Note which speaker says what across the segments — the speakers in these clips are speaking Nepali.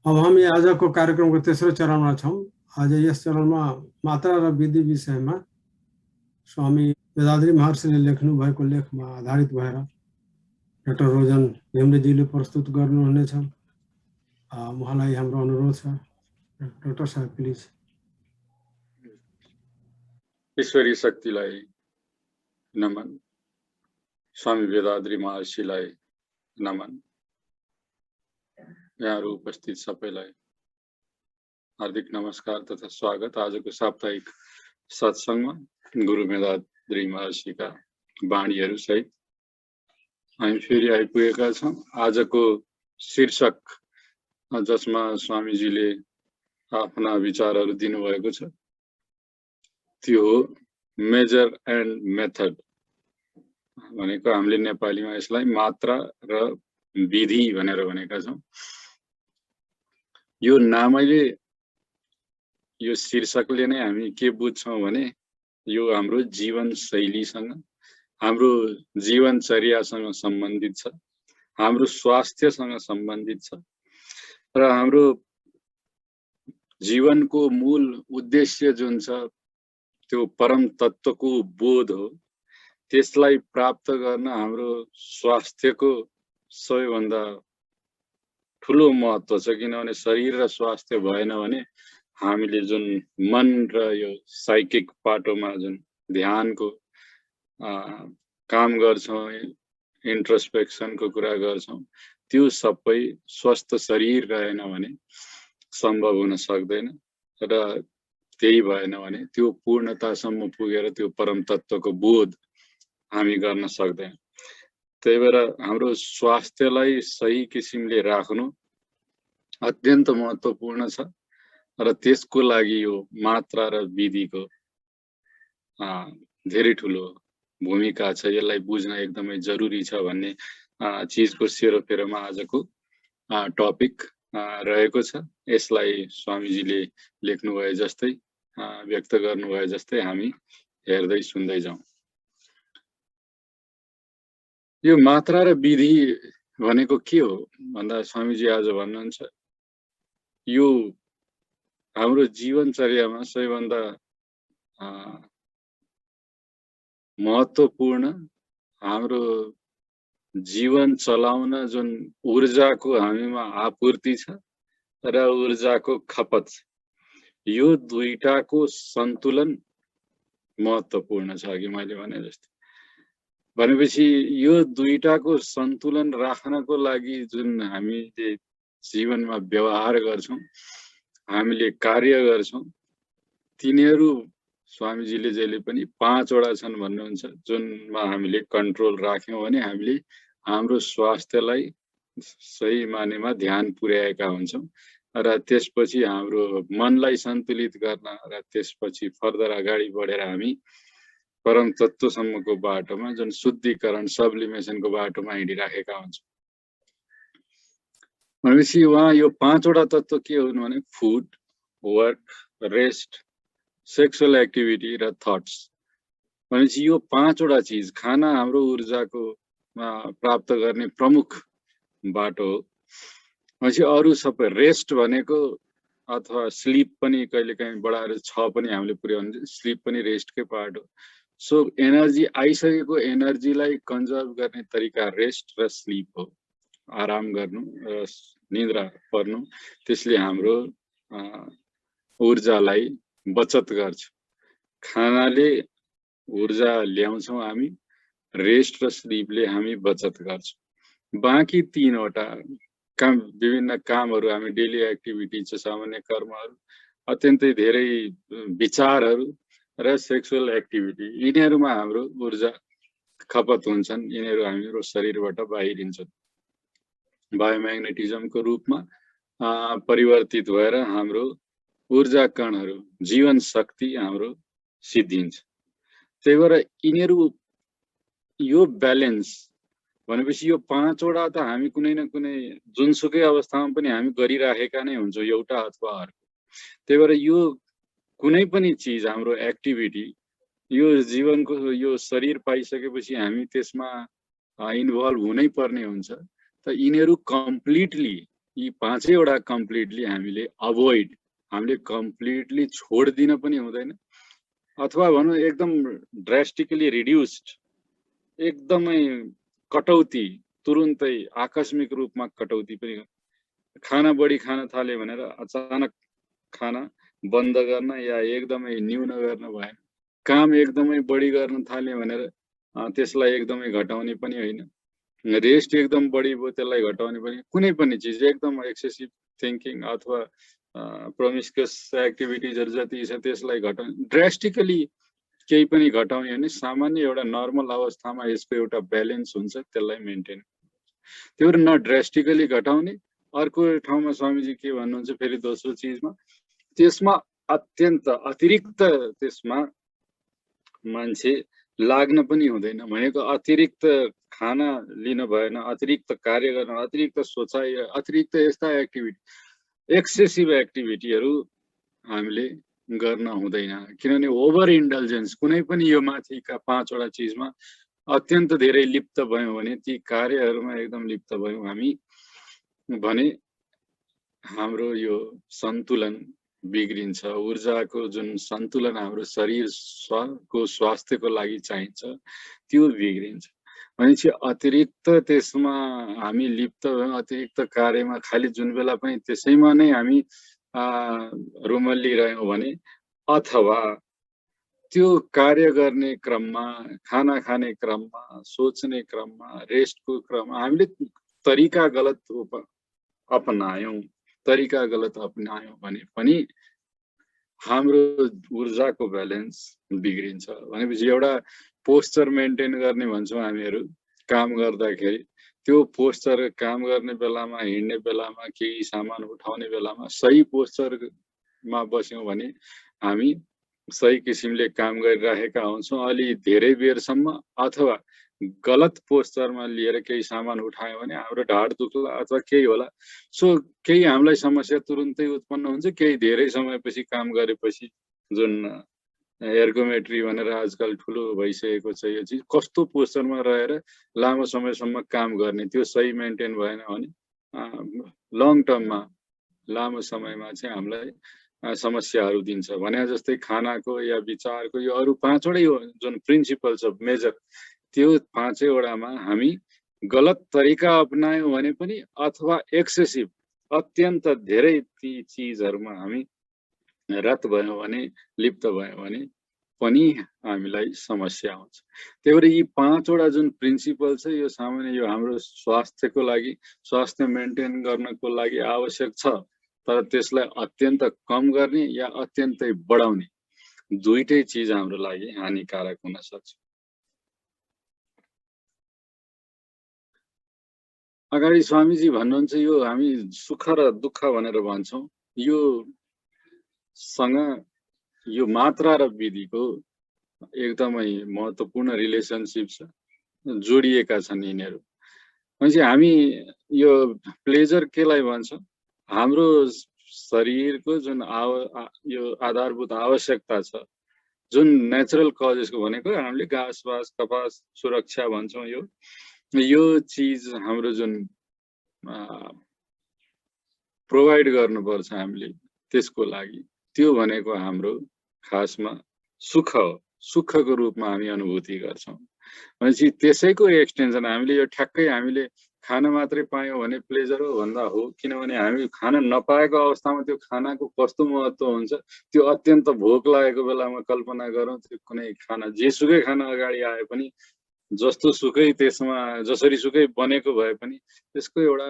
Speaker 1: अब हामी आजको कार्यक्रमको तेस्रो चरणमा छौँ। आज यस चरणमा मात्रा र विधि विषयमा स्वामी वेदाद्री महर्षिले लेख्नु भएको लेखमा आधारित भएर डाक्टर रोजन हेम्डेजीले प्रस्तुत गर्नुहुनेछ। उहाँलाई हाम्रो अनुरोध छ, डाक्टर साहब प्लिज।
Speaker 2: ईश्वरी शक्तिलाई नमन, स्वामी वेदाद्री महर्षिलाई नमन, यहाँहरू उपस्थित सबैलाई हार्दिक नमस्कार तथा स्वागत। आजको साप्ताहिक सत्सङ्गमा गुरु वेदाद्री महर्षिका वाणीहरू सहित हामी फेरि आइपुगेका छौँ। आजको शीर्षक जसमा स्वामीजीले आफ्ना विचारहरू दिनुभएको छ त्यो हो मेजर एन्ड मेथड भनेको हामीले नेपालीमा यसलाई मात्रा र विधि भनेर भनेका छौँ। यो नामैले यो शीर्षकले नै हामी के बुझ्छौँ भने यो हाम्रो जीवन शैलीसँग, हाम्रो जीवनचर्यासँग सम्बन्धित छ, हाम्रो स्वास्थ्यसँग सम्बन्धित छ र हाम्रो जीवनको मूल उद्देश्य जुन छ त्यो परम तत्त्वको बोध हो। त्यसलाई प्राप्त गर्न हाम्रो स्वास्थ्यको सबैभन्दा ठुलो महत्त्व छ, किनभने शरीर र स्वास्थ्य भएन भने हामीले जुन मन र यो साइकिक पाटोमा जुन ध्यानको काम गर्छौँ, इन्ट्रोस्पेक्सनको कुरा गर्छौँ, त्यो सबै स्वस्थ शरीर रहेन भने सम्भव हुन सक्दैन र त्यही भएन भने त्यो पूर्णतासम्म पुगेर त्यो परम तत्त्वको बोध हामी गर्न सक्दैन। त्यही भएर हाम्रो स्वास्थ्यलाई सही किसिमले राख्नु अत्यन्त महत्त्वपूर्ण छ र त्यसको लागि यो मात्रा र विधिको धेरै ठुलो भूमिका छ। यसलाई बुझ्न एकदमै जरुरी छ भन्ने चिजको सेरोफेरोमा आजको टपिक रहेको छ। यसलाई स्वामीजीले लेख्नु भए जस्तै, व्यक्त गर्नु भए जस्तै हामी हेर्दै सुन्दै जाउँ। यो मात्रा र विधि भनेको के हो भन्दा स्वामीजी आज भन्नुहुन्छ यो हाम्रो जीवनचर्यामा सबैभन्दा महत्त्वपूर्ण, हाम्रो जीवन चलाउन जुन ऊर्जाको हामीमा आपूर्ति छ र ऊर्जाको खपत छ, यो दुईटाको सन्तुलन महत्त्वपूर्ण छ। अघि मैले भने जस्तै भनेपछि यो दुईटाको सन्तुलन राख्नको लागि जुन हामीले जीवनमा व्यवहार गर्छौँ, हामीले कार्य गर्छौँ, तिनीहरू स्वामीजीले जहिले पनि 5 वटा छन् भन्नुहुन्छ, जुनमा हामीले कन्ट्रोल राख्यौँ भने हामीले हाम्रो स्वास्थ्यलाई सही मानेमा ध्यान पुर्याएका हुन्छौँ र त्यसपछि हाम्रो मनलाई सन्तुलित गर्न र त्यसपछि फर्दर अगाडि बढेर हामी परम तत्त्वसम्मको बाटोमा जुन शुद्धिकरण सब्लिमेसनको बाटोमा हिँडिराखेका हुन्छौँ। भनेपछि उहाँ यो 5 वटा तत्त्व के हुन् भने food, work, rest, sexual activity र थट्स। भनेपछि यो 5 वटा चिज, खाना हाम्रो ऊर्जाको प्राप्त गर्ने प्रमुख बाटो हो। भनेपछि अरू सबै रेस्ट भनेको अथवा स्लिप पनि कहिलेकाहीँ बढाएर 6 पनि हामीले पुर्याउनु, स्लिप पनि रेस्टकै पार्ट हो। सो एनर्जी आइसकेको एनर्जीलाई कन्जर्भ गर्ने तरिका रेस्ट र स्लिप हो, आराम गर्नु र निद्रा पर्नु। त्यसले हाम्रो ऊर्जालाई बचत गर्छ। खानाले ऊर्जा ल्याउँछौँ हामी, रेस्ट र स्लिपले हामी बचत गर्छौँ। बाँकी 3 वटा काम, विभिन्न कामहरू, हामी डेली एक्टिभिटी छ, सामान्य कर्महरू, अत्यन्तै धेरै विचारहरू र सेक्सुअल एक्टिभिटी, यिनीहरूमा हाम्रो ऊर्जा खपत हुन्छन्। यिनीहरू हाम्रो शरीरबाट बाहिरिन्छन्, बायोम्याग्नेटिजमको रूपमा परिवर्तित भएर हाम्रो ऊर्जा कणहरू, जीवन शक्ति हाम्रो सिद्धिन्छ। त्यही भएर यिनीहरू यो ब्यालेन्स भनेपछि यो 5 वटा त हामी कुनै न कुनै जुनसुकै अवस्थामा पनि हामी गरिराखेका नै हुन्छौँ, एउटा अथवा अर्को। त्यही भएर यो कुनै पनि चिज, हाम्रो एक्टिभिटी, यो जीवनको यो शरीर पाइसकेपछि हामी त्यसमा इन्भल्भ हुनै पर्ने हुन्छ। त यिनीहरू कम्प्लिटली यी पाँचैवटा कम्प्लिटली हामीले अभोइड, हामीले कम्प्लिटली छोड्दिन पनि हुँदैन, अथवा भनौँ एकदम ड्रास्टिकली रिड्युस्ड, एकदमै कटौती, तुरुन्तै आकस्मिक रूपमा कटौती पनि। खाना बढी खान थाल्यो भनेर अचानक खाना बन्द गर्न या एकदमै न्यून गर्न भएन। काम एकदमै बढी गर्न थाल्यो भनेर त्यसलाई एकदमै घटाउने पनि होइन। रेस्ट एकदम बढी भयो त्यसलाई घटाउने पनि, कुनै पनि चिज एकदम एक्सेसिभ थिङ्किङ अथवा प्रोमिस्कस एक्टिभिटिजहरू जति छ त्यसलाई घटाउने, ड्रास्टिकली केही पनि घटाउने होइन, सामान्य एउटा नर्मल अवस्थामा यसको एउटा ब्यालेन्स हुन्छ, त्यसलाई मेन्टेन। त्यो भएर न ड्रास्टिकली घटाउने, अर्को ठाउँमा स्वामीजी के भन्नुहुन्छ फेरि दोस्रो चिजमा, त्यसमा अत्यन्त अतिरिक्त त्यसमा मान्छे लाग्न पनि हुँदैन, भनेको अतिरिक्त खाना लिन भएन, अतिरिक्त कार्य गर्न, अतिरिक्त सोचाइ, अतिरिक्त यस्ता एक्टिभिटी, एक्सेसिभ एक्टिभिटीहरू हामीले गर्न हुँदैन। किनभने ओभर इन्डल्जेन्स, कुनै पनि यो माथिका पाँचवटा चिजमा अत्यन्त धेरै लिप्त भयौँ भने, ती कार्यहरूमा एकदम लिप्त भयौँ हामी भने हाम्रो यो सन्तुलन बिग्रिन्छ। ऊर्जाको जुन सन्तुलन हाम्रो शरीरको स्वास्थ्यको लागि चाहिन्छ त्यो बिग्रिन्छ। भनेपछि अतिरिक्त त्यसमा हामी लिप्त भयौँ, अतिरिक्त कार्यमा खालि जुन बेला पनि त्यसैमा नै हामी रुमल्लिरह्यौँ भने, अथवा त्यो कार्य गर्ने क्रममा, खाना खाने क्रममा, सोच्ने क्रममा, रेस्टको क्रममा हामीले तरिका गलत अपनायौँ, तरिका गलत अपनायौँ भने पनि हाम्रो ऊर्जाको ब्यालेन्स बिग्रिन्छ। भनेपछि एउटा पोस्चर मेन्टेन गर्ने भन्छौँ हामीहरू काम गर्दाखेरि, त्यो पोस्चर काम गर्ने बेलामा, हिँड्ने बेलामा, केही सामान उठाउने बेलामा सही पोस्चरमा बस्यौँ भने हामी सही किसिमले काम गरिरहेका हुन्छौँ अलि धेरै बेरसम्म। अथवा गलत पोस्चरमा लिएर केही सामान उठायो भने हाम्रो ढाड दुख्ला अथवा केही होला, सो केही हामीलाई समस्या तुरुन्तै उत्पन्न हुन्छ, केही धेरै समयपछि काम गरेपछि, जुन एर्गोमेट्री भनेर आजकल ठुलो भइसकेको छ यो चिज, कस्तो पोस्चरमा रहेर लामो समयसम्म काम गर्ने, त्यो सही मेन्टेन भएन भने लङ टर्ममा, लामो समयमा चाहिँ हामीलाई समस्याहरू दिन्छ। भने जस्तै खानाको या विचारको यो अरू पाँचवटै जुन प्रिन्सिपल्स अफ मेजर, त्यो पाँचैवटामा हामी गलत तरिका अपनायौँ भने पनि, अथवा एक्सेसिभ अत्यन्त धेरै ती चिजहरूमा हामी रत भयौँ भने, लिप्त भयौँ भने पनि हामीलाई समस्या हुन्छ। त्यही भएर यी पाँचवटा जुन प्रिन्सिपल छ यो सामान्य यो हाम्रो स्वास्थ्यको लागि, स्वास्थ्य मेन्टेन गर्नको लागि आवश्यक छ, तर त्यसलाई अत्यन्त कम गर्ने या अत्यन्तै बढाउने दुईटै चिज हाम्रो लागि हानिकारक हुन सक्छ। अगाडि स्वामीजी भन्नुहुन्छ यो हामी सुख र दुःख भनेर भन्छौँ, यो सँग यो मात्रा र विधिको एकदमै महत्त्वपूर्ण रिलेसनसिप छ, जोडिएका छन् यिनीहरू। भनेपछि हामी यो प्लेजर केलाई भन्छ, हाम्रो शरीरको जुन यो आधारभूत आवश्यकता छ, जुन नेचुरल कजेसको भनेको हामीले घाँस बास कपास सुरक्षा भन्छौँ, यो चिज हाम्रो जुन प्रोभाइड गर्नुपर्छ हामीले त्यसको लागि, त्यो भनेको हाम्रो खासमा सुख हो, सुखको रूपमा हामी अनुभूति गर्छौँ। भनेपछि त्यसैको एक्सटेन्सन हामीले यो ठ्याक्कै हामीले खान मात्रै पायौँ भने प्लेजर हो भन्दा हो, किनभने हामी खान नपाएको अवस्थामा त्यो खानाको कस्तो महत्त्व हुन्छ, त्यो अत्यन्त भोक लागेको बेलामा कल्पना गरौँ, त्यो कुनै खाना जेसुकै खाना अगाडि आए पनि, जस्तो सुकै त्यसमा जसरी सुकै बनेको भए पनि त्यसको एउटा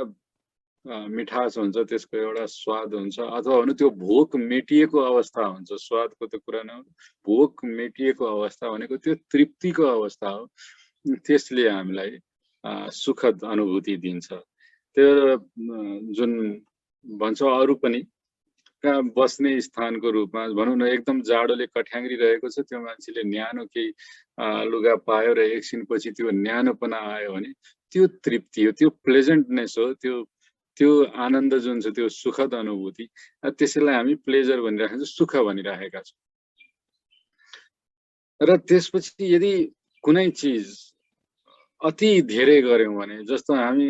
Speaker 2: मिठास हुन्छ, त्यसको एउटा स्वाद हुन्छ, अथवा भन्नु त्यो भोक मेटिएको अवस्था हुन्छ। स्वादको त कुरा नहो, भोक मेटिएको अवस्था भनेको त्यो तृप्तिको अवस्था हो, त्यसले हामीलाई सुखद अनुभूति दिन्छ। त्यो जुन भन्छ अरू पनि बस्ने स्थानको रूपमा भनौँ न, एकदम जाडोले कठ्याङ्ग्री रहेको छ, त्यो मान्छेले न्यानो केही लुगा पायो र एकछिनपछि त्यो न्यानोपना आयो भने त्यो तृप्ति हो, त्यो प्लेजेन्टनेस हो, त्यो आनन्द जुन छ, त्यो सुखद अनुभूति, त्यसैलाई हामी प्लेजर भनिरहेका छौँ, सुख भनिरहेका छौँ। र त्यसपछि यदि कुनै चिज अति धेरै गऱ्यौँ भने, जस्तो हामी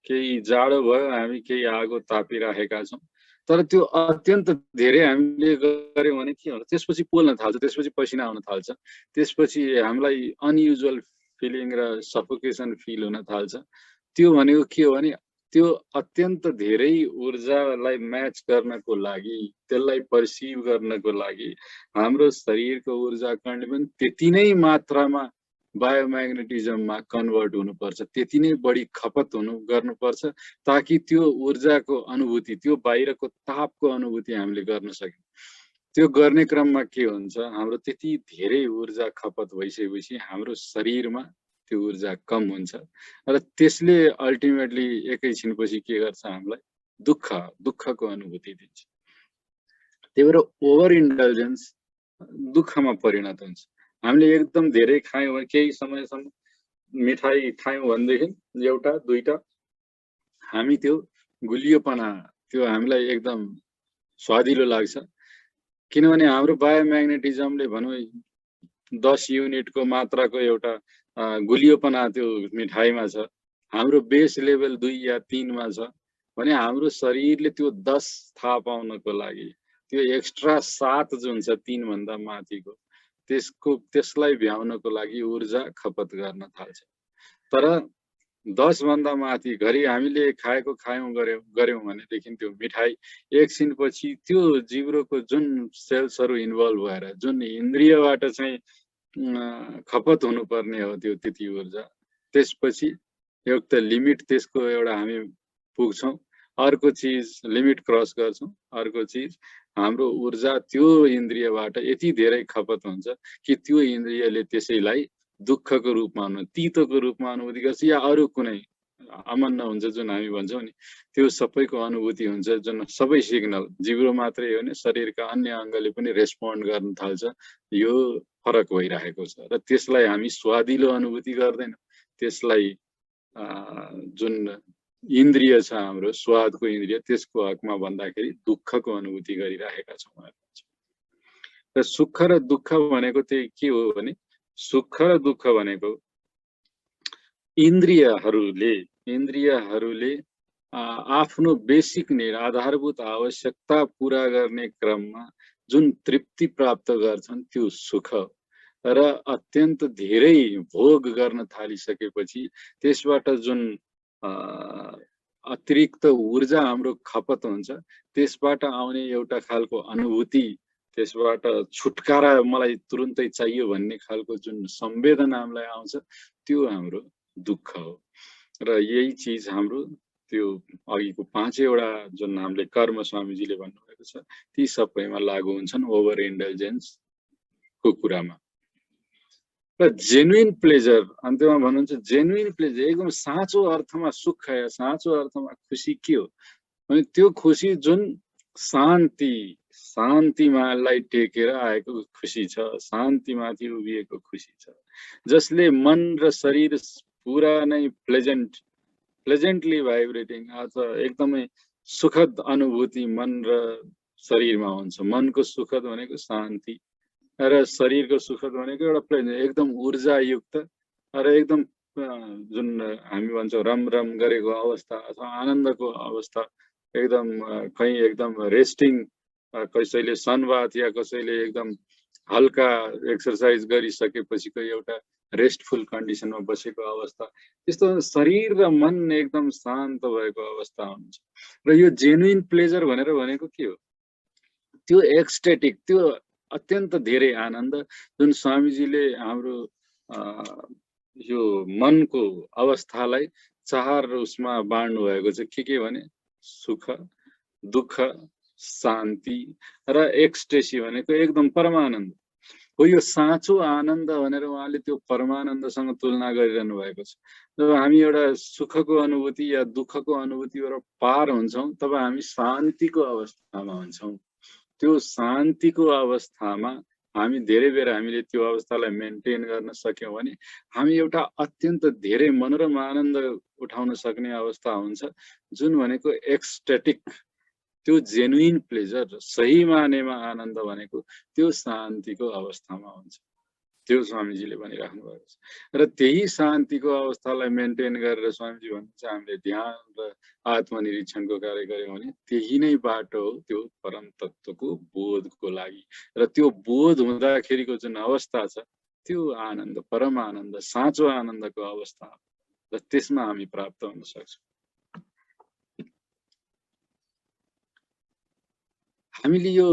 Speaker 2: केही जाडो भयो, हामी केही आगो तापिराखेका छौँ, तर त्यो अत्यन्त धेरै हामीले गर्यौँ भने के हुन्छ, त्यसपछि पोल्न थाल्छ, त्यसपछि पसिना आउन थाल्छ, त्यसपछि हामीलाई अनयुजुअल फिलिङ र सफोकेसन फिल हुन थाल्छ। त्यो भनेको के हो भने त्यो अत्यन्त धेरै ऊर्जालाई म्याच गर्नको लागि, त्यसलाई पर्सिभ गर्नको लागि हाम्रो शरीरको ऊर्जा कणले पनि त्यति नै मात्रामा बायोम्याग्नेटिजममा कन्भर्ट हुनुपर्छ, त्यति नै बढी खपत गर्नुपर्छ, ताकि त्यो ऊर्जाको अनुभूति, त्यो बाहिरको तापको अनुभूति हामीले गर्न सक्यौँ। त्यो गर्ने क्रममा के हुन्छ, हाम्रो त्यति धेरै ऊर्जा खपत भइसकेपछि हाम्रो शरीरमा त्यो ऊर्जा कम हुन्छ र त्यसले अल्टिमेटली एकैछिनपछि के गर्छ, हामीलाई दुःखको अनुभूति दिन्छ। त्यही भएर ओभर इन्डल्जेन्स दुःखमा परिणत हुन्छ। हामीले एकदम धेरै खायौँ भने, केही समयसम्म मिठाई खायौँ भनेदेखि एउटा दुईटा हामी त्यो गुलियोपना, त्यो हामीलाई एकदम स्वादिलो लाग्छ, किनभने हाम्रो बायोम्याग्नेटिजमले भनौँ 10 युनिटको मात्राको एउटा गुलियोपना त्यो मिठाईमा छ, हाम्रो बेस लेभल 2 या 3 मा छ भने हाम्रो शरीरले त्यो 10 थाहा पाउनको लागि त्यो एक्स्ट्रा 7 जुन छ 3 भन्दा माथिको त्यसलाई भ्याउनको लागि ऊर्जा खपत गर्न थाल्छ। तर 10 भन्दा माथि घरि हामीले खायौँ गर्यौँ भनेदेखि त्यो मिठाई एकछिनपछि त्यो जिब्रोको जुन सेल्सहरू इन्भल्भ भएर जुन इन्द्रियबाट चाहिँ खपत हुनुपर्ने हो त्यो त्यति ऊर्जा, त्यसपछि एउटा लिमिट त्यसको एउटा हामी पुग्छौँ, अर्को चिज लिमिट क्रस गर्छौँ, अर्को चिज हाम्रो ऊर्जा त्यो इन्द्रियबाट यति धेरै खपत हुन्छ कि त्यो इन्द्रियले त्यसैलाई दुःखको रूपमा तितोको रूपमा अनुभूति गर्छ, या अरू कुनै अमन्न हुन्छ जुन हामी भन्छौँ नि, त्यो सबैको अनुभूति हुन्छ, जुन सबै सिग्नल जिब्रो मात्रै हो भने शरीरका अन्य अङ्गले पनि रेस्पोन्ड गर्न थाल्छ, यो फरक भइरहेको छ र त्यसलाई हामी स्वादिलो अनुभूति गर्दैनौँ, त्यसलाई जुन इन्द्रिय छ हाम्रो स्वादको इन्द्रिय, त्यसको हकमा भन्दाखेरि दुःखको अनुभूति गरिरहेका छौँ। र सुख र दुःख भनेको चाहिँ के हो भने, सुख र दुःख भनेको इन्द्रियहरूले आफ्नो बेसिक निड, आधारभूत आवश्यकता पूरा गर्ने क्रममा जुन तृप्ति प्राप्त गर्छन् त्यो सुख, र अत्यन्त धेरै भोग गर्न थालिसकेपछि त्यसबाट जुन अतिरिक्त ऊर्जा हाम्रो खपत हुन्छ, त्यसबाट आउने एउटा खालको अनुभूति, त्यसबाट छुटकारा मलाई तुरुन्तै चाहियो भन्ने खालको जुन संवेदना हामीलाई आउँछ, त्यो हाम्रो दुःख हो। र यही चिज हाम्रो त्यो अघिको 5वटा जुन हामीले कर्म स्वामीजीले भन्नुभएको छ, ती सबैमा लागू हुन्छन् ओभर इन्डल्जेन्सको कुरामा। र जेन्युइन प्लेजर, अन्त्यमा भन्नुहुन्छ जेन्युइन प्लेजर, एकदम साँचो अर्थमा सुख या साँचो अर्थमा खुसी के हो भने त्यो खुसी जुन शान्तिमालाई टेकेर आएको खुसी छ, शान्तिमाथि उभिएको खुसी छ, जसले मन र शरीर पुरा नै प्लेजेन्टली भाइब्रेटिङ अथवा एकदमै सुखद अनुभूति मन र शरीरमा हुन्छ। मनको सुखद भनेको शान्ति र शरीरको सुखद भनेको एउटा प्लेजेन्ट, एकदम ऊर्जायुक्त र एकदम जुन हामी भन्छौँ रम गरेको अवस्था अथवा आनन्दको अवस्था, एकदम कहीँ एकदम रेस्टिङ, कसैले सनबाथ या कसैले एकदम हल्का एक्सर्साइज गरिसकेपछिको एउटा रेस्टफुल कन्डिसनमा बसेको अवस्था, त्यस्तो शरीर र मन एकदम शान्त भएको अवस्था हुन्छ। र यो जेन्युइन प्लेजर भनेको के हो, त्यो एक्सटेटिक, त्यो अत्यन्त धेरै आनन्द जुन स्वामीजीले हाम्रो यो मनको अवस्थालाई 4 उसमा बाँड्नु भएको छ। के भने सुख, दुःख, शान्ति र एक्सटेसी भनेको एकदम परमानन्द हो। यो साँचो आनन्द भनेर उहाँले त्यो परमानन्दसँग तुलना गरिरहनु भएको छ। जब हामी एउटा सुखको अनुभूति या दुःखको अनुभूतिबाट पार हुन्छौँ, तब हामी शान्तिको अवस्थामा हुन्छौँ। त्यो शान्तिको अवस्थामा हामी धेरै बेर हामीले त्यो अवस्थालाई मेन्टेन गर्न सक्यौँ भने हामी एउटा अत्यन्त धेरै मनोरम आनन्द उठाउन सक्ने अवस्था हुन्छ, जुन भनेको एक्सटेटिक, त्यो जेन्युइन प्लेजर, सही मानेमा आनन्द भनेको त्यो शान्तिको अवस्थामा हुन्छ। त्यो स्वामीजीले भनिराख्नु भएको छ। र त्यही शान्तिको अवस्थालाई मेन्टेन गरेर स्वामीजी भन्नुहुन्छ हामीले ध्यान र आत्मनिरीक्षणको कार्य गर्यौँ भने त्यही नै बाटो हो त्यो परम तत्त्वको बोधको लागि। र त्यो बोध हुँदाखेरिको जुन अवस्था छ त्यो आनन्द, परम आनन्द, साँचो आनन्दको अवस्था हो र त्यसमा हामी प्राप्त हुन सक्छौँ। हामीले यो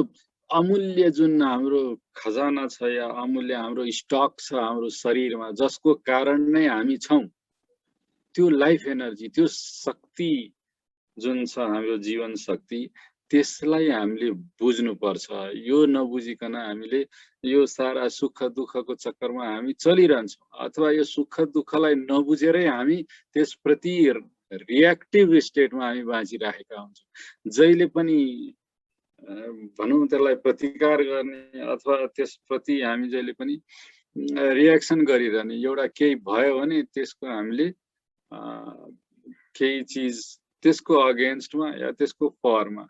Speaker 2: अमूल्य जुन हाम्रो खजाना छ या अमूल्य हाम्रो स्टक छ हाम्रो शरीरमा, जसको कारण नै हामी छौँ, त्यो लाइफ एनर्जी, त्यो शक्ति जुन छ हाम्रो जीवन शक्ति, त्यसलाई हामीले बुझ्नुपर्छ। यो नबुझिकन हामीले यो सारा सुख दुःखको चक्करमा हामी चलिरहन्छौँ, अथवा यो सुख दुःखलाई नबुझेरै हामी त्यसप्रति रिएक्टिभ स्टेटमा हामी बाँचिरहेका हुन्छौँ। जहिले पनि भनौँ त्यसलाई प्रतिकार गर्ने अथवा त्यसप्रति हामी जहिले पनि रिएक्सन गरिरहने। एउटा केही भयो भने त्यसको हामीले केही चिज त्यसको अगेन्स्टमा या त्यसको फरमा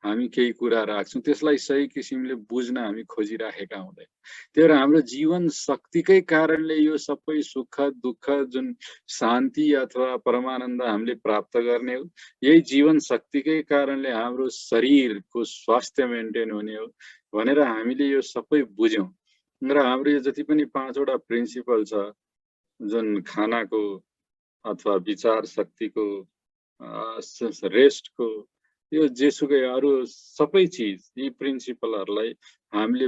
Speaker 2: हामी केही कुरा राख्छौँ, त्यसलाई सही किसिमले बुझ्न हामी खोजिराखेका हुँदैन। त्यही भएर हाम्रो जीवन शक्तिकै कारणले यो सबै सुख दुःख जुन शान्ति अथवा परमानन्द हामीले प्राप्त गर्ने हो, यही जीवन शक्तिकै कारणले हाम्रो शरीरको स्वास्थ्य मेन्टेन हुने हो भनेर हामीले यो सबै बुझ्यौँ। र हाम्रो यो जति पनि 5 वटा प्रिन्सिपल छ जुन खानाको अथवा विचार शक्तिको, रेस्टको, यो जेसुकै अरू सबै चिज, यी प्रिन्सिपलहरूलाई हामीले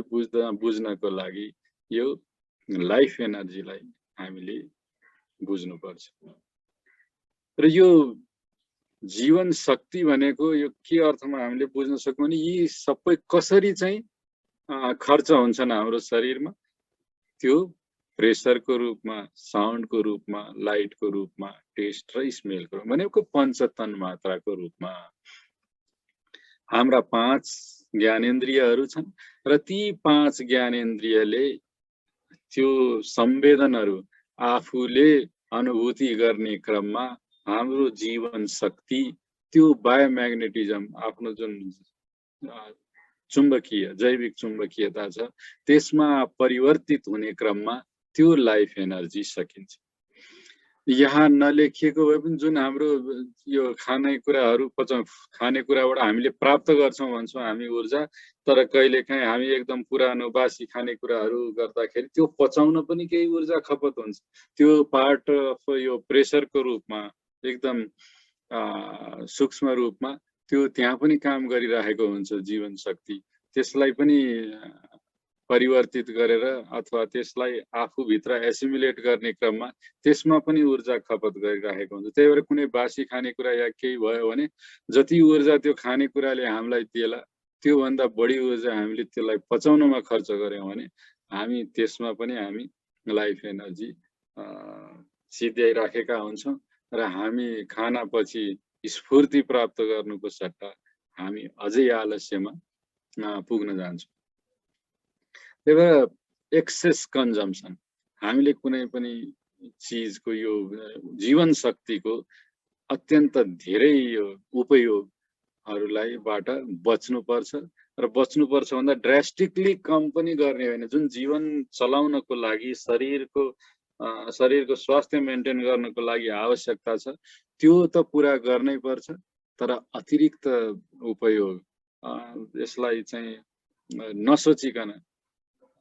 Speaker 2: बुझ्नको लागि यो लाइफ एनर्जीलाई हामीले बुझ्नुपर्छ। र यो जीवन शक्ति भनेको यो के अर्थमा हामीले बुझ्न सक्छौँ भने यी सबै कसरी चाहिँ खर्च हुन्छन् हाम्रो शरीरमा, त्यो प्रेसरको रूपमा, साउन्डको रूपमा, लाइटको रूपमा, टेस्ट र स्मेलको रूपमा, भनेको पञ्चतन मात्राको रूपमा। हाम्रा 5 ज्ञानेन्द्रियहरू छन् र ती 5 ज्ञानेन्द्रियले त्यो संवेदनहरू आफूले अनुभूति गर्ने क्रममा हाम्रो जीवन शक्ति, त्यो बायोम्याग्नेटिजम, आफ्नो जुन चुम्बकीय जैविक चुम्बकीयता छ त्यसमा परिवर्तित हुने क्रममा त्यो लाइफ एनर्जी सकिन्छ। यहाँ नलेखिएको भए पनि जुन हाम्रो यो खानेकुराहरू खानेकुराबाट हामीले प्राप्त गर्छौँ भन्छौँ हामी ऊर्जा, तर कहिलेकाहीँ हामी एकदम पुरानो बासी खानेकुराहरू गर्दाखेरि त्यो पचाउन पनि केही ऊर्जा खपत हुन्छ। त्यो पार्ट अफ यो प्रेसरको रूपमा एकदम सूक्ष्म रूपमा त्यो त्यहाँ पनि काम गरिरहेको हुन्छ जीवन शक्ति। त्यसलाई पनि परिवर्तित गरेर अथवा त्यसलाई आफूभित्र एसिमुलेट गर्ने क्रममा त्यसमा पनि ऊर्जा खपत गरिरहेको हुन्छ। त्यही भएर कुनै बासी खानेकुरा या केही भयो भने जति ऊर्जा त्यो खानेकुराले हामीलाई दिएला त्योभन्दा बढी ऊर्जा हामीले त्यसलाई पचाउनमा खर्च गर्यौँ भने हामी त्यसमा पनि हामी लाइफ एनर्जी सिद्ध्याइराखेका हुन्छौँ र हामी खानापछि स्फूर्ति प्राप्त गर्नुको सट्टा हामी अझै आलस्यमा पुग्न जान्छौँ। त्यही भएर एक्सेस कन्जम्सन, हामीले कुनै पनि चिजको यो जीवन शक्तिको अत्यन्त धेरै यो उपयोगहरूलाईबाट बच्नुपर्छ र बच्नुपर्छ भन्दा ड्रास्टिकली कम पनि गर्ने होइन। जुन जीवन चलाउनको लागि शरीरको स्वास्थ्य मेन्टेन गर्नको लागि आवश्यकता छ त्यो त पुरा गर्नै पर्छ, तर अतिरिक्त उपयोग यसलाई चाहिँ नसोचिकन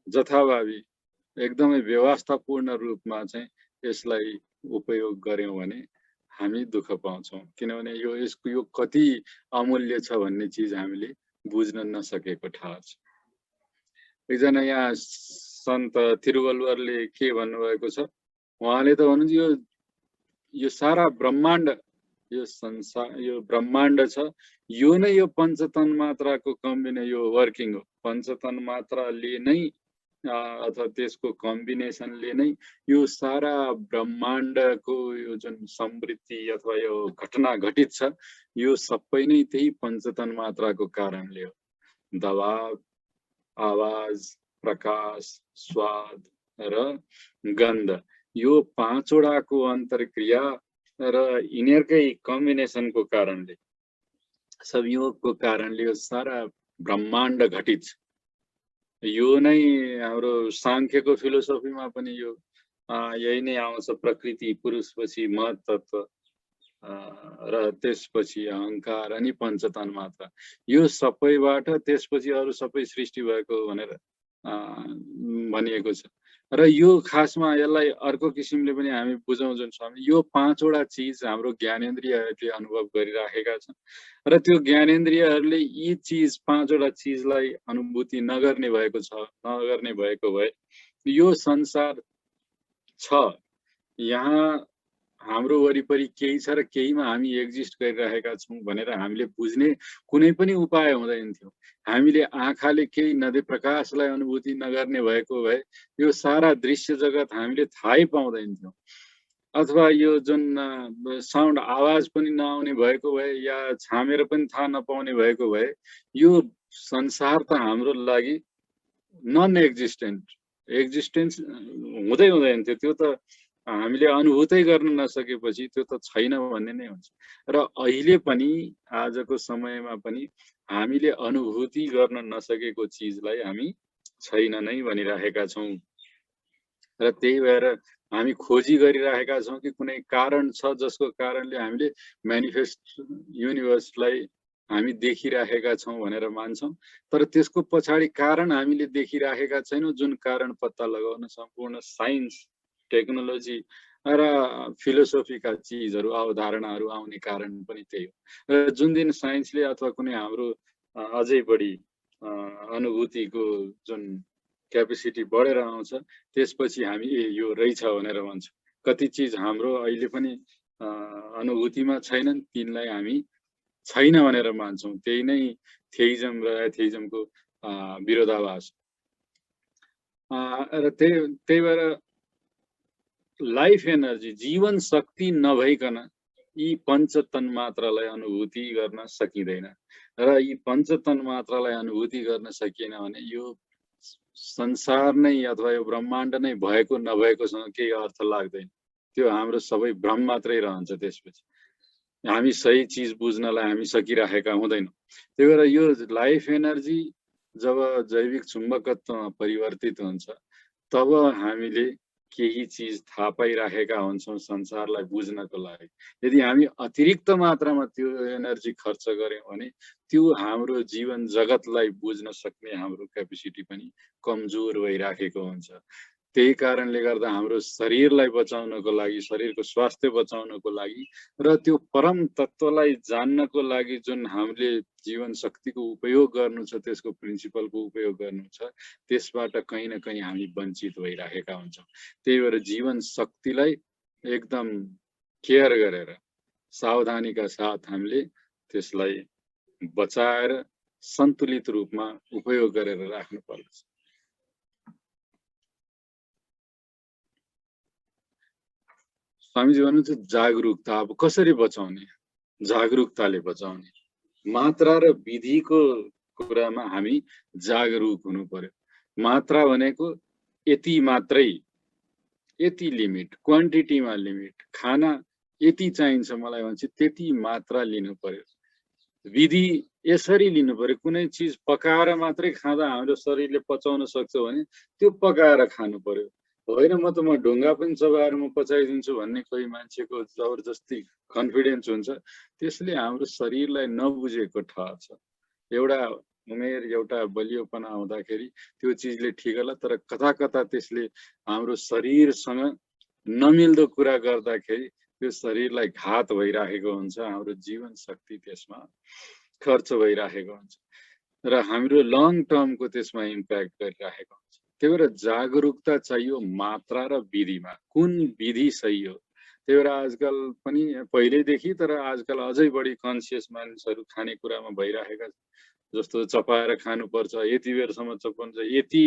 Speaker 2: जथाभावी एकदमै व्यवस्थापूर्ण रूपमा चाहिँ यसलाई उपयोग गर्यौँ भने हामी दुःख पाउँछौँ। किनभने यो कति अमूल्य छ भन्ने चिज हामीले बुझ्न नसकेको ठाउँ छ। एकजना यहाँ सन्त तिरुवल्लुवरले के भन्नुभएको छ, उहाँले त भन्नुहुन्छ यो सारा ब्रह्माण्ड, यो संसार, यो ब्रह्माण्ड छ, यो नै यो पञ्चतन मात्राको यो वर्किङ हो। पञ्चतन मात्राले नै अथवा त्यसको कम्बिनेसनले नै यो सारा ब्रह्माण्डको यो जुन समृद्धि अथवा यो घटना घटित छ यो सबै नै त्यही पञ्चतन मात्राको कारणले हो। दबाव, आवाज, प्रकाश, स्वाद र गन्ध, यो 5 वटाको अन्तर्क्रिया र यिनीहरूकै कम्बिनेसनको कारणले, संयोगको कारणले यो सारा ब्रह्माण्ड घटित छ। यो नै हाम्रो सांख्यको फिलोसफीमा पनि यो यही नै आउँछ, प्रकृति पुरुषपछि महत तत्व र त्यसपछि अहंकार अनि पञ्चतन मात्र, यो सबैबाट त्यसपछि अरु सबै सृष्टि भएको भनेर भनिएको छ। र यो खासमा यसलाई अर्को किसिमले पनि हामी बुझौँ जुन स्वामी, यो पाँचवटा चिज हाम्रो ज्ञानेन्द्रियहरूले अनुभव गरिराखेका छन् र त्यो ज्ञानेन्द्रियहरूले यी चिज पाँचवटा चिजलाई अनुभूति नगर्ने भएको छ, नगर्ने भएको भए यो संसार छ, यहाँ हाम्रो वरिपरि केही छ र केहीमा हामी एक्जिस्ट गरिरहेका छौँ भनेर हामीले बुझ्ने कुनै पनि उपाय हुँदैन थियो। हामीले आँखाले केही नदे प्रकाशलाई अनुभूति नगर्ने भएको भए यो सारा दृश्य जगत हामीले थाहै पाउँदैन थियो, अथवा यो जुन साउन्ड आवाज पनि नआउने भएको भए या छामेर पनि थाहा नपाउने भएको भए यो संसार त हाम्रो लागि नन एक्जिस्टेन्ट, एक्जिस्टेन्स हुँदै हुँदैन थियो। त्यो त हामीले अनुभूतै गर्न नसकेपछि त्यो त छैन भन्ने नै हुन्छ। र अहिले पनि आजको समयमा पनि हामीले अनुभूति गर्न नसकेको चिजलाई हामी छैन नै भनिरहेका छौँ र त्यही भएर हामी खोजी गरिरहेका छौँ कि कुनै कारण छ जसको कारणले हामीले म्यानिफेस्ट युनिभर्सलाई हामी देखिरहेका छौँ भनेर मान्छौँ, तर त्यसको पछाडि कारण हामीले देखिरहेका छैनौँ, जुन कारण पत्ता लगाउन सम्पूर्ण साइन्स, टेक्नोलोजी र फिलोसफीका चिजहरू अवधारणाहरू आउने कारण पनि त्यही हो। र जुन दिन साइन्सले अथवा कुनै हाम्रो अझै बढी अनुभूतिको जुन क्यापेसिटी बढेर आउँछ त्यसपछि हामी यो रहेछ भनेर भन्छौँ। कति चिज हाम्रो अहिले पनि अनुभूतिमा छैनन्, तिनलाई हामी छैन भनेर मान्छौँ। त्यही नै थेइजम र एथेइजमको विरोधाभास। र त्यही भएर लाइफ एनर्जी, जीवन शक्ति नभइकन यी पञ्चतन मात्रालाई अनुभूति गर्न सकिँदैन र यी पञ्चतन मात्रालाई अनुभूति गर्न सकिएन भने यो संसार नै अथवा यो ब्रह्माण्ड नै भएको नभएकोसँग केही अर्थ लाग्दैन, त्यो हाम्रो सबै भ्रम मात्रै रहन्छ। त्यसपछि हामी सही चिज बुझ्नलाई हामी सकिरहेका हुँदैनौँ। त्यही भएर यो लाइफ एनर्जी जब जैविक चुम्बकत्वमा परिवर्तित हुन्छ तब हामीले केही चिज थाहा पाइराखेका हुन्छौँ संसारलाई बुझ्नको लागि। यदि हामी अतिरिक्त मात्रामा त्यो एनर्जी खर्च गर्यौँ भने त्यो हाम्रो जीवन जगतलाई बुझ्न सक्ने हाम्रो क्यापेसिटी पनि कमजोर भइराखेको हुन्छ। त्यही कारणले गर्दा हाम्रो शरीरलाई बचाउनको लागि, शरीरको स्वास्थ्य बचाउनको लागि र त्यो परम तत्त्वलाई जान्नको लागि जुन हामीले जीवन शक्तिको उपयोग गर्नु छ, त्यसको प्रिन्सिपलको उपयोग गर्नु छ, त्यसबाट कहीँ न कहीँ हामी वञ्चित भइराखेका हुन्छौँ। त्यही भएर जीवन शक्तिलाई एकदम केयर गरेर सावधानीका साथ हामीले त्यसलाई बचाएर सन्तुलित रूपमा उपयोग गरेर राख्नु पर्छ। स्वामीजी भन्नुहुन्छ जागरुकता, अब कसरी बचाउने? जागरुकताले बचाउने। मात्रा र विधिको कुरामा हामी जागरुक हुनु पर्यो। मात्रा भनेको यति मात्रै, यति लिमिट, क्वान्टिटीमा लिमिट, खाना यति चाहिन्छ मलाई भन्छ त्यति मात्रा लिनु पर्यो। विधि यसरी लिनु पर्यो, कुनै चिज पकाएर मात्रै खाँदा हाम्रो शरीरले पचाउन सक्छ भने त्यो पकाएर खानु पर्यो। होइन म त म ढुङ्गा पनि चबाएर म पचाइदिन्छु भन्ने कोही मान्छेको जबरजस्ती कन्फिडेन्स हुन्छ, त्यसले हाम्रो शरीरलाई नबुझेको ठहर छ। एउटा उमेर, एउटा बलियोपना हुँदाखेरि त्यो चिजले ठिक होला, तर कता कता त्यसले हाम्रो शरीरसँग नमिल्दो कुरा गर्दाखेरि त्यो शरीरलाई घात भइराखेको हुन्छ, हाम्रो जीवन शक्ति त्यसमा खर्च भइराखेको हुन्छ र हाम्रो लङ टर्मको त्यसमा इम्प्याक्ट गरिराखेको हुन्छ। त्यही भएर जागरुकता चाहियो मात्रा र विधिमा, कुन विधि सही हो। त्यही भएर आजकल पनि पहिल्यैदेखि तर आजकल अझै बढी कन्सियस मानिसहरू खानेकुरामा भइराखेका छन्। जस्तो चपाएर खानुपर्छ, यति बेरसम्म चपाउँछ, यति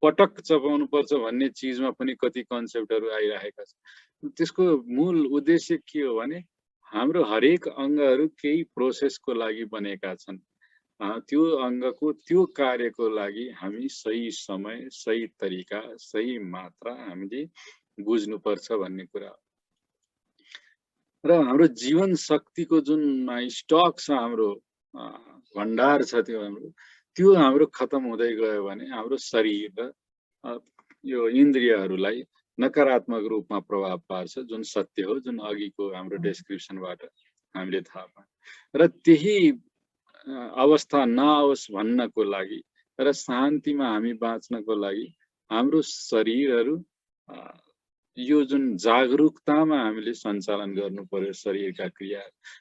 Speaker 2: पटक चपाउनु पर्छ भन्ने चिजमा पनि कति कन्सेप्टहरू आइरहेका छन्। त्यसको मूल उद्देश्य के हो भने हाम्रो हरेक अङ्गहरू केही प्रोसेसको लागि बनेका छन्। त्यो अङ्गको त्यो कार्यको लागि हामी सही समय, सही तरिका, सही मात्रा हामीले बुझ्नुपर्छ भन्ने कुरा हो। र हाम्रो जीवन शक्तिको जुन स्टक छ, हाम्रो भण्डार छ, त्यो हाम्रो त्यो हाम्रो खतम हुँदै गयो भने हाम्रो शरीर र यो इन्द्रियहरूलाई नकारात्मक रूपमा प्रभाव पार्छ, जुन सत्य हो, जुन अघिको हाम्रो डेस्क्रिप्सनबाट हामीले थाहा पायौँ। र त्यही अवस्था नआओस् भन्नको लागि र शान्तिमा हामी बाँच्नको लागि हाम्रो शरीरहरू यो जुन जागरुकतामा हामीले सञ्चालन गर्नु पर्यो शरीरका क्रिया।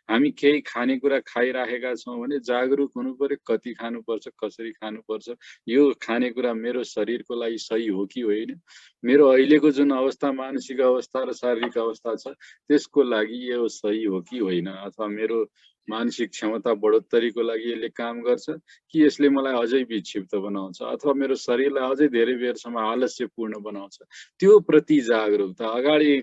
Speaker 2: हामी केही खानेकुरा खाइराखेका छौँ भने जागरुक हुनु पर्यो, कति खानुपर्छ, कसरी खानुपर्छ, यो खानेकुरा मेरो शरीरको लागि सही हो कि होइन, मेरो अहिलेको जुन अवस्था, मानसिक अवस्था र शारीरिक अवस्था छ त्यसको लागि यो सही हो कि होइन, अथवा मेरो मानसिक क्षमता बढोत्तरीको लागि यसले काम गर्छ कि यसले मलाई अझै विक्षिप्त बनाउँछ, अथवा मेरो शरीरलाई अझै धेरै बेरसम्म आलस्यपूर्ण बनाउँछ। त्यो प्रति जागरुकता, अगाडि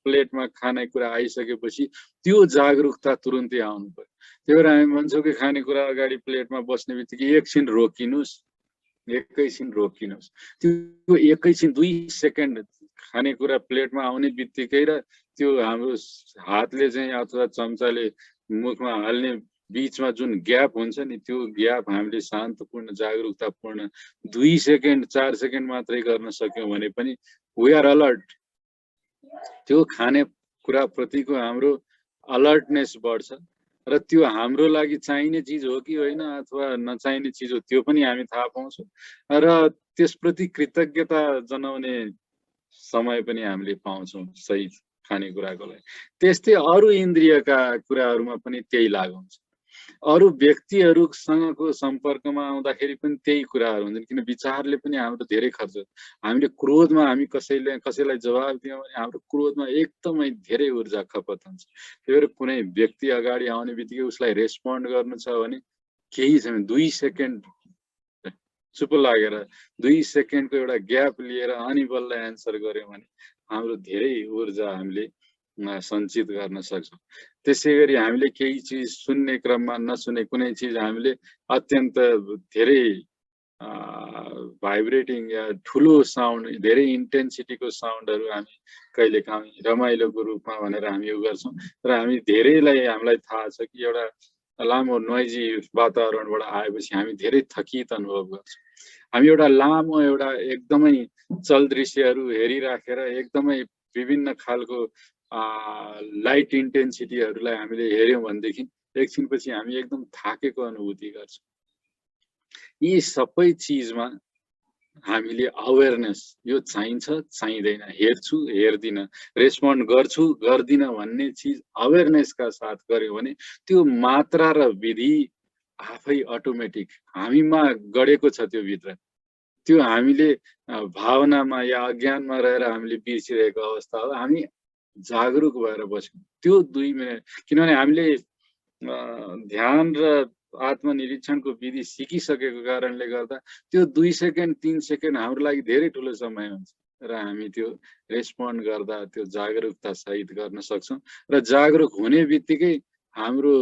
Speaker 2: प्लेटमा खानेकुरा आइसकेपछि त्यो जागरुकता तुरुन्तै आउनु पर्यो। त्यही भएर हामी भन्छौँ कि खानेकुरा अगाडि प्लेटमा बस्ने बित्तिकै एकछिन रोकिनुहोस्, एकैछिन रोकिनुहोस्। त्यो एकैछिन 2 सेकेन्ड खानेकुरा प्लेटमा आउने बित्तिकै र त्यो हाम्रो हातले चाहिँ अथवा चम्चाले मुखमा हाल्ने बीचमा जुन ग्याप हुन्छ नि, त्यो ग्याप हामीले शान्तपूर्ण जागरुकतापूर्ण 2 सेकेन्ड 4 सेकेन्ड मात्रै गर्न सक्यौँ भने पनि वी आर अलर्ट। त्यो खाने कुरा प्रतिको हाम्रो अलर्टनेस बढ्छ र त्यो हाम्रो लागि चाहिने चिज हो कि होइन अथवा नचाहिने चिज हो त्यो पनि हामी थाहा पाउँछौँ र त्यसप्रति कृतज्ञता जनाउने समय पनि हामीले पाउँछौँ सही खानेकुराको लागि। त्यस्तै अरू इन्द्रियका कुराहरूमा पनि त्यही लागु हुन्छ। अरू व्यक्तिहरूसँगको सम्पर्कमा आउँदाखेरि पनि त्यही कुराहरू हुन्छन्, किन विचारले पनि हाम्रो धेरै खर्च। हामीले क्रोधमा हामी कसैलाई जवाब दियौँ भने हाम्रो क्रोधमा एकदमै धेरै ऊर्जा खपत हुन्छ। त्यही भएर कुनै व्यक्ति अगाडि आउने बित्तिकै उसलाई रेस्पोन्ड गर्नु छ भने केही छैन, 2 सेकेन्ड चुप लागेर 2 सेकेन्डको एउटा ग्याप लिएर अनि बल्ल एन्सर गर्यौँ भने हाम्रो धेरै ऊर्जा हामीले सञ्चित गर्न सक्छौँ। त्यसै गरी हामीले केही चिज सुन्ने क्रममा नसुने कुनै चिज हामीले अत्यन्त धेरै भाइब्रेटिङ या ठुलो साउन्ड, धेरै इन्टेन्सिटीको साउन्डहरू हामी कहिलेकाहीँ रमाइलोको रूपमा भनेर हामी यो गर्छौँ र हामी धेरैलाई हामीलाई थाहा छ कि एउटा लामो नोइजी वातावरणबाट आएपछि हामी धेरै थकित अनुभव गर्छौँ। हामी एउटा लामो एउटा एकदमै चलदृश्यहरू हेरिराखेर एकदमै विभिन्न खालको लाइट इन्टेन्सिटीहरूलाई हामीले हेऱ्यौँ भनेदेखि एकछिनपछि हामी एकदम थाकेको अनुभूति गर्छौँ। यी सबै चिजमा हामीले अवेरनेस, यो चाहिन्छ चाहिँदैन, हेर्छु हेर्दिनँ, रेस्पोन्ड गर्छु गर्दिनँ भन्ने चिज अवेरनेसका साथ गर्यो भने त्यो मात्रा र विधि आफै अटोमेटिक हामीमा गढेको छ। त्यो भित्र त्यो हामीले भावनामा या अज्ञानमा रहेर हामीले बिर्सिरहेको अवस्था हो। हामी जागरुक भएर बस्यौँ त्यो 2 मिनट, किनभने हामीले ध्यान र आत्मनिरीक्षणको विधि सिकिसकेको कारणले गर्दा त्यो 2 सेकेन्ड 3 सेकेन्ड हाम्रो लागि धेरै ठुलो समय हुन्छ र हामी त्यो रेस्पोन्ड गर्दा त्यो जागरुकता सहित गर्न सक्छौँ र जागरुक हुने बित्तिकै हाम्रो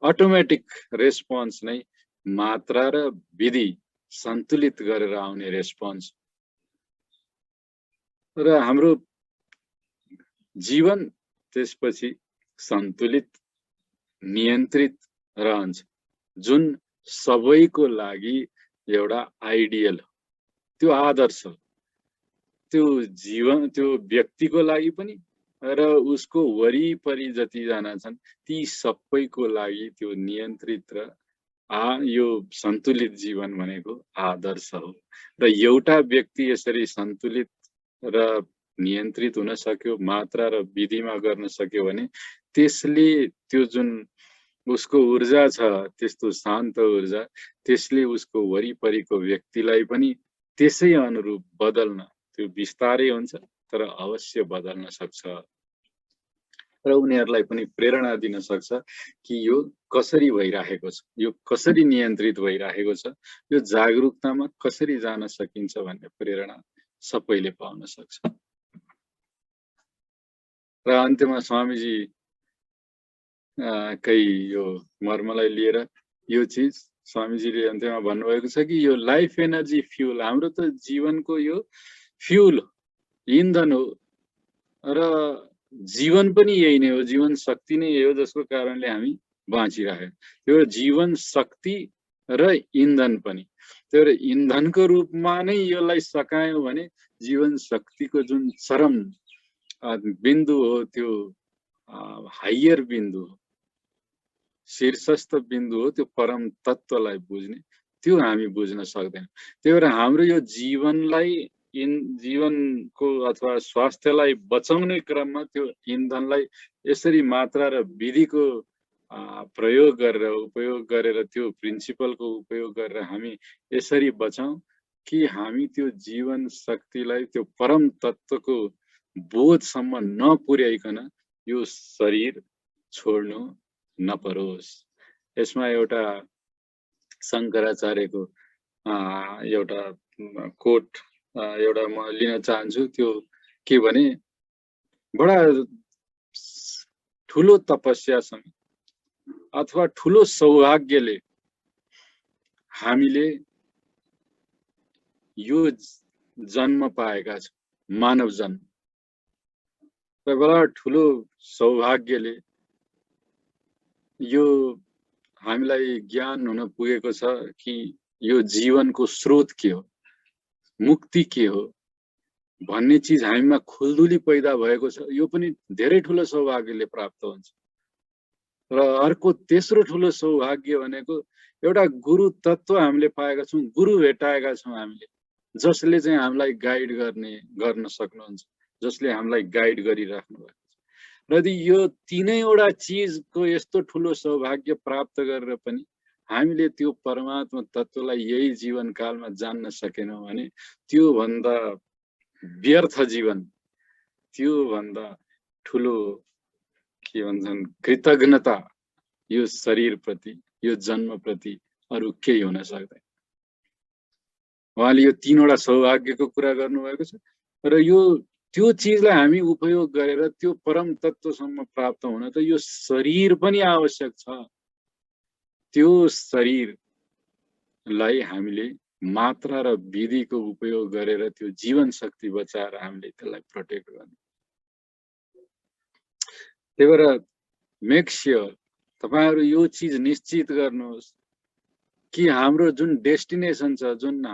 Speaker 2: अटोमेटिक रेस्पोन्स नै मात्रा र विधि सन्तुलित गरेर आउने रेस्पोन्स र हाम्रो जीवन त्यसपछि सन्तुलित नियन्त्रित रहन्छ, जुन सबैको लागि एउटा आइडियल हो, त्यो आदर्श हो। त्यो जीवन त्यो व्यक्तिको लागि पनि र उसको वरिपरि जतिजना छन् ती सबैको लागि त्यो नियन्त्रित र यो सन्तुलित जीवन भनेको आदर्श हो। र एउटा व्यक्ति यसरी सन्तुलित र नियन्त्रित हुन सक्यो, मात्रा र विधिमा गर्न सक्यो भने त्यसले त्यो जुन उसको ऊर्जा छ, त्यस्तो शान्त ऊर्जा, त्यसले उसको वरिपरिको व्यक्तिलाई पनि त्यसै अनुरूप बदल्न, त्यो बिस्तारै हुन्छ तर अवश्य बदल्न सक्छ र उनीहरूलाई पनि प्रेरणा दिन सक्छ कि यो कसरी भइराखेको छ, यो कसरी नियन्त्रित भइराखेको छ, यो जागरुकतामा कसरी जान सकिन्छ भन्ने प्रेरणा सबैले पाउन सक्छ। र अन्त्यमा स्वामीजी कही यो मर्मलाई लिएर यो चिज स्वामीजीले अन्त्यमा भन्नुभएको छ कि यो लाइफ एनर्जी फ्युल, हाम्रो त जीवनको यो फ्युल इन्धन हो र जीवन पनि यही नै हो, जीवन शक्ति नै यही हो, जसको कारणले हामी बाँचिराखेको। त्यो जीवन शक्ति र इन्धन पनि। त्यो भएर इन्धनको रूपमा नै यसलाई सकायो भने जीवन शक्तिको जुन चरम बिन्दु हो, त्यो हायर बिन्दु हो, शीर्षस्थ बिन्दु हो, त्यो परम तत्त्वलाई बुझ्ने, त्यो हामी बुझ्न सक्दैनौँ। त्यही भएर हाम्रो यो जीवनलाई जीवनको अथवा स्वास्थ्यलाई बचाउने क्रममा त्यो इन्धनलाई यसरी मात्रा र विधिको प्रयोग गरेर उपयोग गरेर त्यो प्रिन्सिपलको उपयोग गरेर हामी यसरी बचाउँ कि हामी त्यो जीवन शक्तिलाई त्यो परम तत्त्वको बोधसम्म नपुर्याइकन यो शरीर छोड्नु नपरोस्। यसमा एउटा शङ्कराचार्यको एउटा कोट एउटा म लिन चाहन्छु। त्यो के भने, बडा ठुलो तपस्यासँग अथवा ठुलो सौभाग्यले हामीले यो जन्म पाएका छौँ, मानव जन्म। र बडा ठुलो सौभाग्यले यो हामीलाई ज्ञान हुन पुगेको छ कि यो जीवनको स्रोत के हो, मुक्ति के हो भन्ने चिज हामीमा खुल्दुली पैदा भएको छ। यो पनि धेरै ठुलो सौभाग्यले प्राप्त हुन्छ। र अर्को तेस्रो ठुलो सौभाग्य भनेको एउटा गुरु तत्त्व हामीले पाएका छौँ, गुरु भेटाएका छौँ हामीले, जसले चाहिँ हामीलाई गाइड गर्न सक्नुहुन्छ, जसले हामीलाई गाइड गरिराख्नु भएको छ। र यदि यो तीनैवटा चिजको यस्तो ठुलो सौभाग्य प्राप्त गरेर पनि हामीले त्यो परमात्मा तत्त्वलाई यही जीवनकालमा जान्न सकेनौँ भने त्यो भन्दा व्यर्थ जीवन, त्यो भन्दा ठुलो के भन्छन् कृतज्ञता यो शरीर प्रति, यो जन्म प्रति अरु केही हुन सक्दैन। उहाँले यो तीनवटा सौभाग्यको कुरा गर्नुभएको छ। र यो त्यो चिजलाई हामी उपयोग गरेर त्यो परम तत्त्वसम्म प्राप्त हुन त यो शरीर पनि आवश्यक छ। त्यो शरीरलाई हामीले मात्रा र विधिको उपयोग गरेर त्यो जीवन शक्ति बचाएर हामीले त्यसलाई प्रोटेक्ट गर्नु। त्यही भएर मेक श्योर तपाईहरु यो चिज निश्चित गर्नुहोस् कि हाम्रो जुन डेस्टिनेसन छ, जुन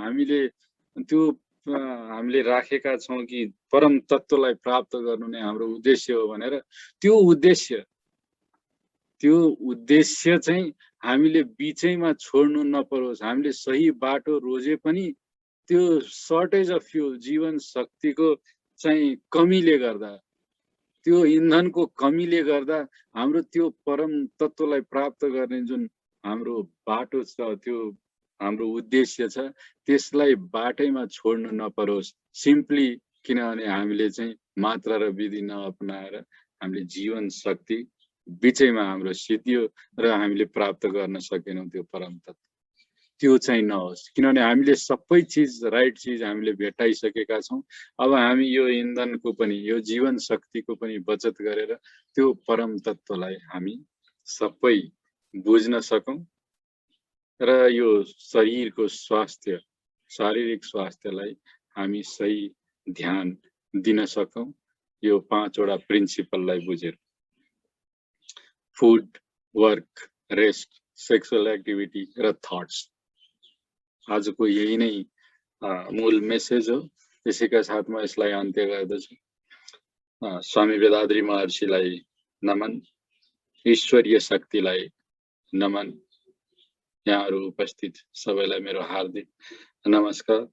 Speaker 2: हामीले राखेका छौं कि परम तत्त्वलाई प्राप्त गर्नु नै हाम्रो उद्देश्य हो भनेर, त्यो उद्देश्य चाहिँ हामीले बीचैमा छोड्नु नपरोस्। हामीले सही बाटो रोजे पनि त्यो सर्टेज अफ फ्युल, जीवन शक्तिको चाहिँ कमीले गर्दा, त्यो इन्धनको कमीले गर्दा हाम्रो त्यो परम तत्त्वलाई प्राप्त गर्ने जुन हाम्रो बाटो छ, त्यो हाम्रो उद्देश्य छ, त्यसलाई बाटैमा छोड्नु नपरोस्। सिम्पली किनभने हामीले चाहिँ मात्रा र विधि नअपनाएर हामीले जीवन शक्ति बीचैमा हाम्रो सिद्धियो र हामीले प्राप्त गर्न सकेनौं त्यो परम तत्त्व। त्यो चाहिँ नहोस्, किनभने हामीले सबै चिज, राइट चिज हामीले भेटाइसकेका छौं। अब हामी यो इन्धनको पनि, यो जीवन शक्तिको पनि बचत गरेर त्यो परम तत्त्वलाई हामी सबै बुझ्न सकौं र यो शरीरको स्वास्थ्य, शारीरिक स्वास्थ्यलाई हामी सही ध्यान दिन सकौं। यो 5 वटा प्रिन्सिपललाई बुझेर food, work, rest, sexual activity र थट्स। आजको यही नै मूल मेसेज हो। त्यसैका साथ म यसलाई अन्त्य गर्दछु। स्वामी वेदाद्री महर्षिलाई नमन, ईश्वरीय शक्तिलाई नमन। यहाँहरु उपस्थित सबैलाई मेरो हार्दिक नमस्कार।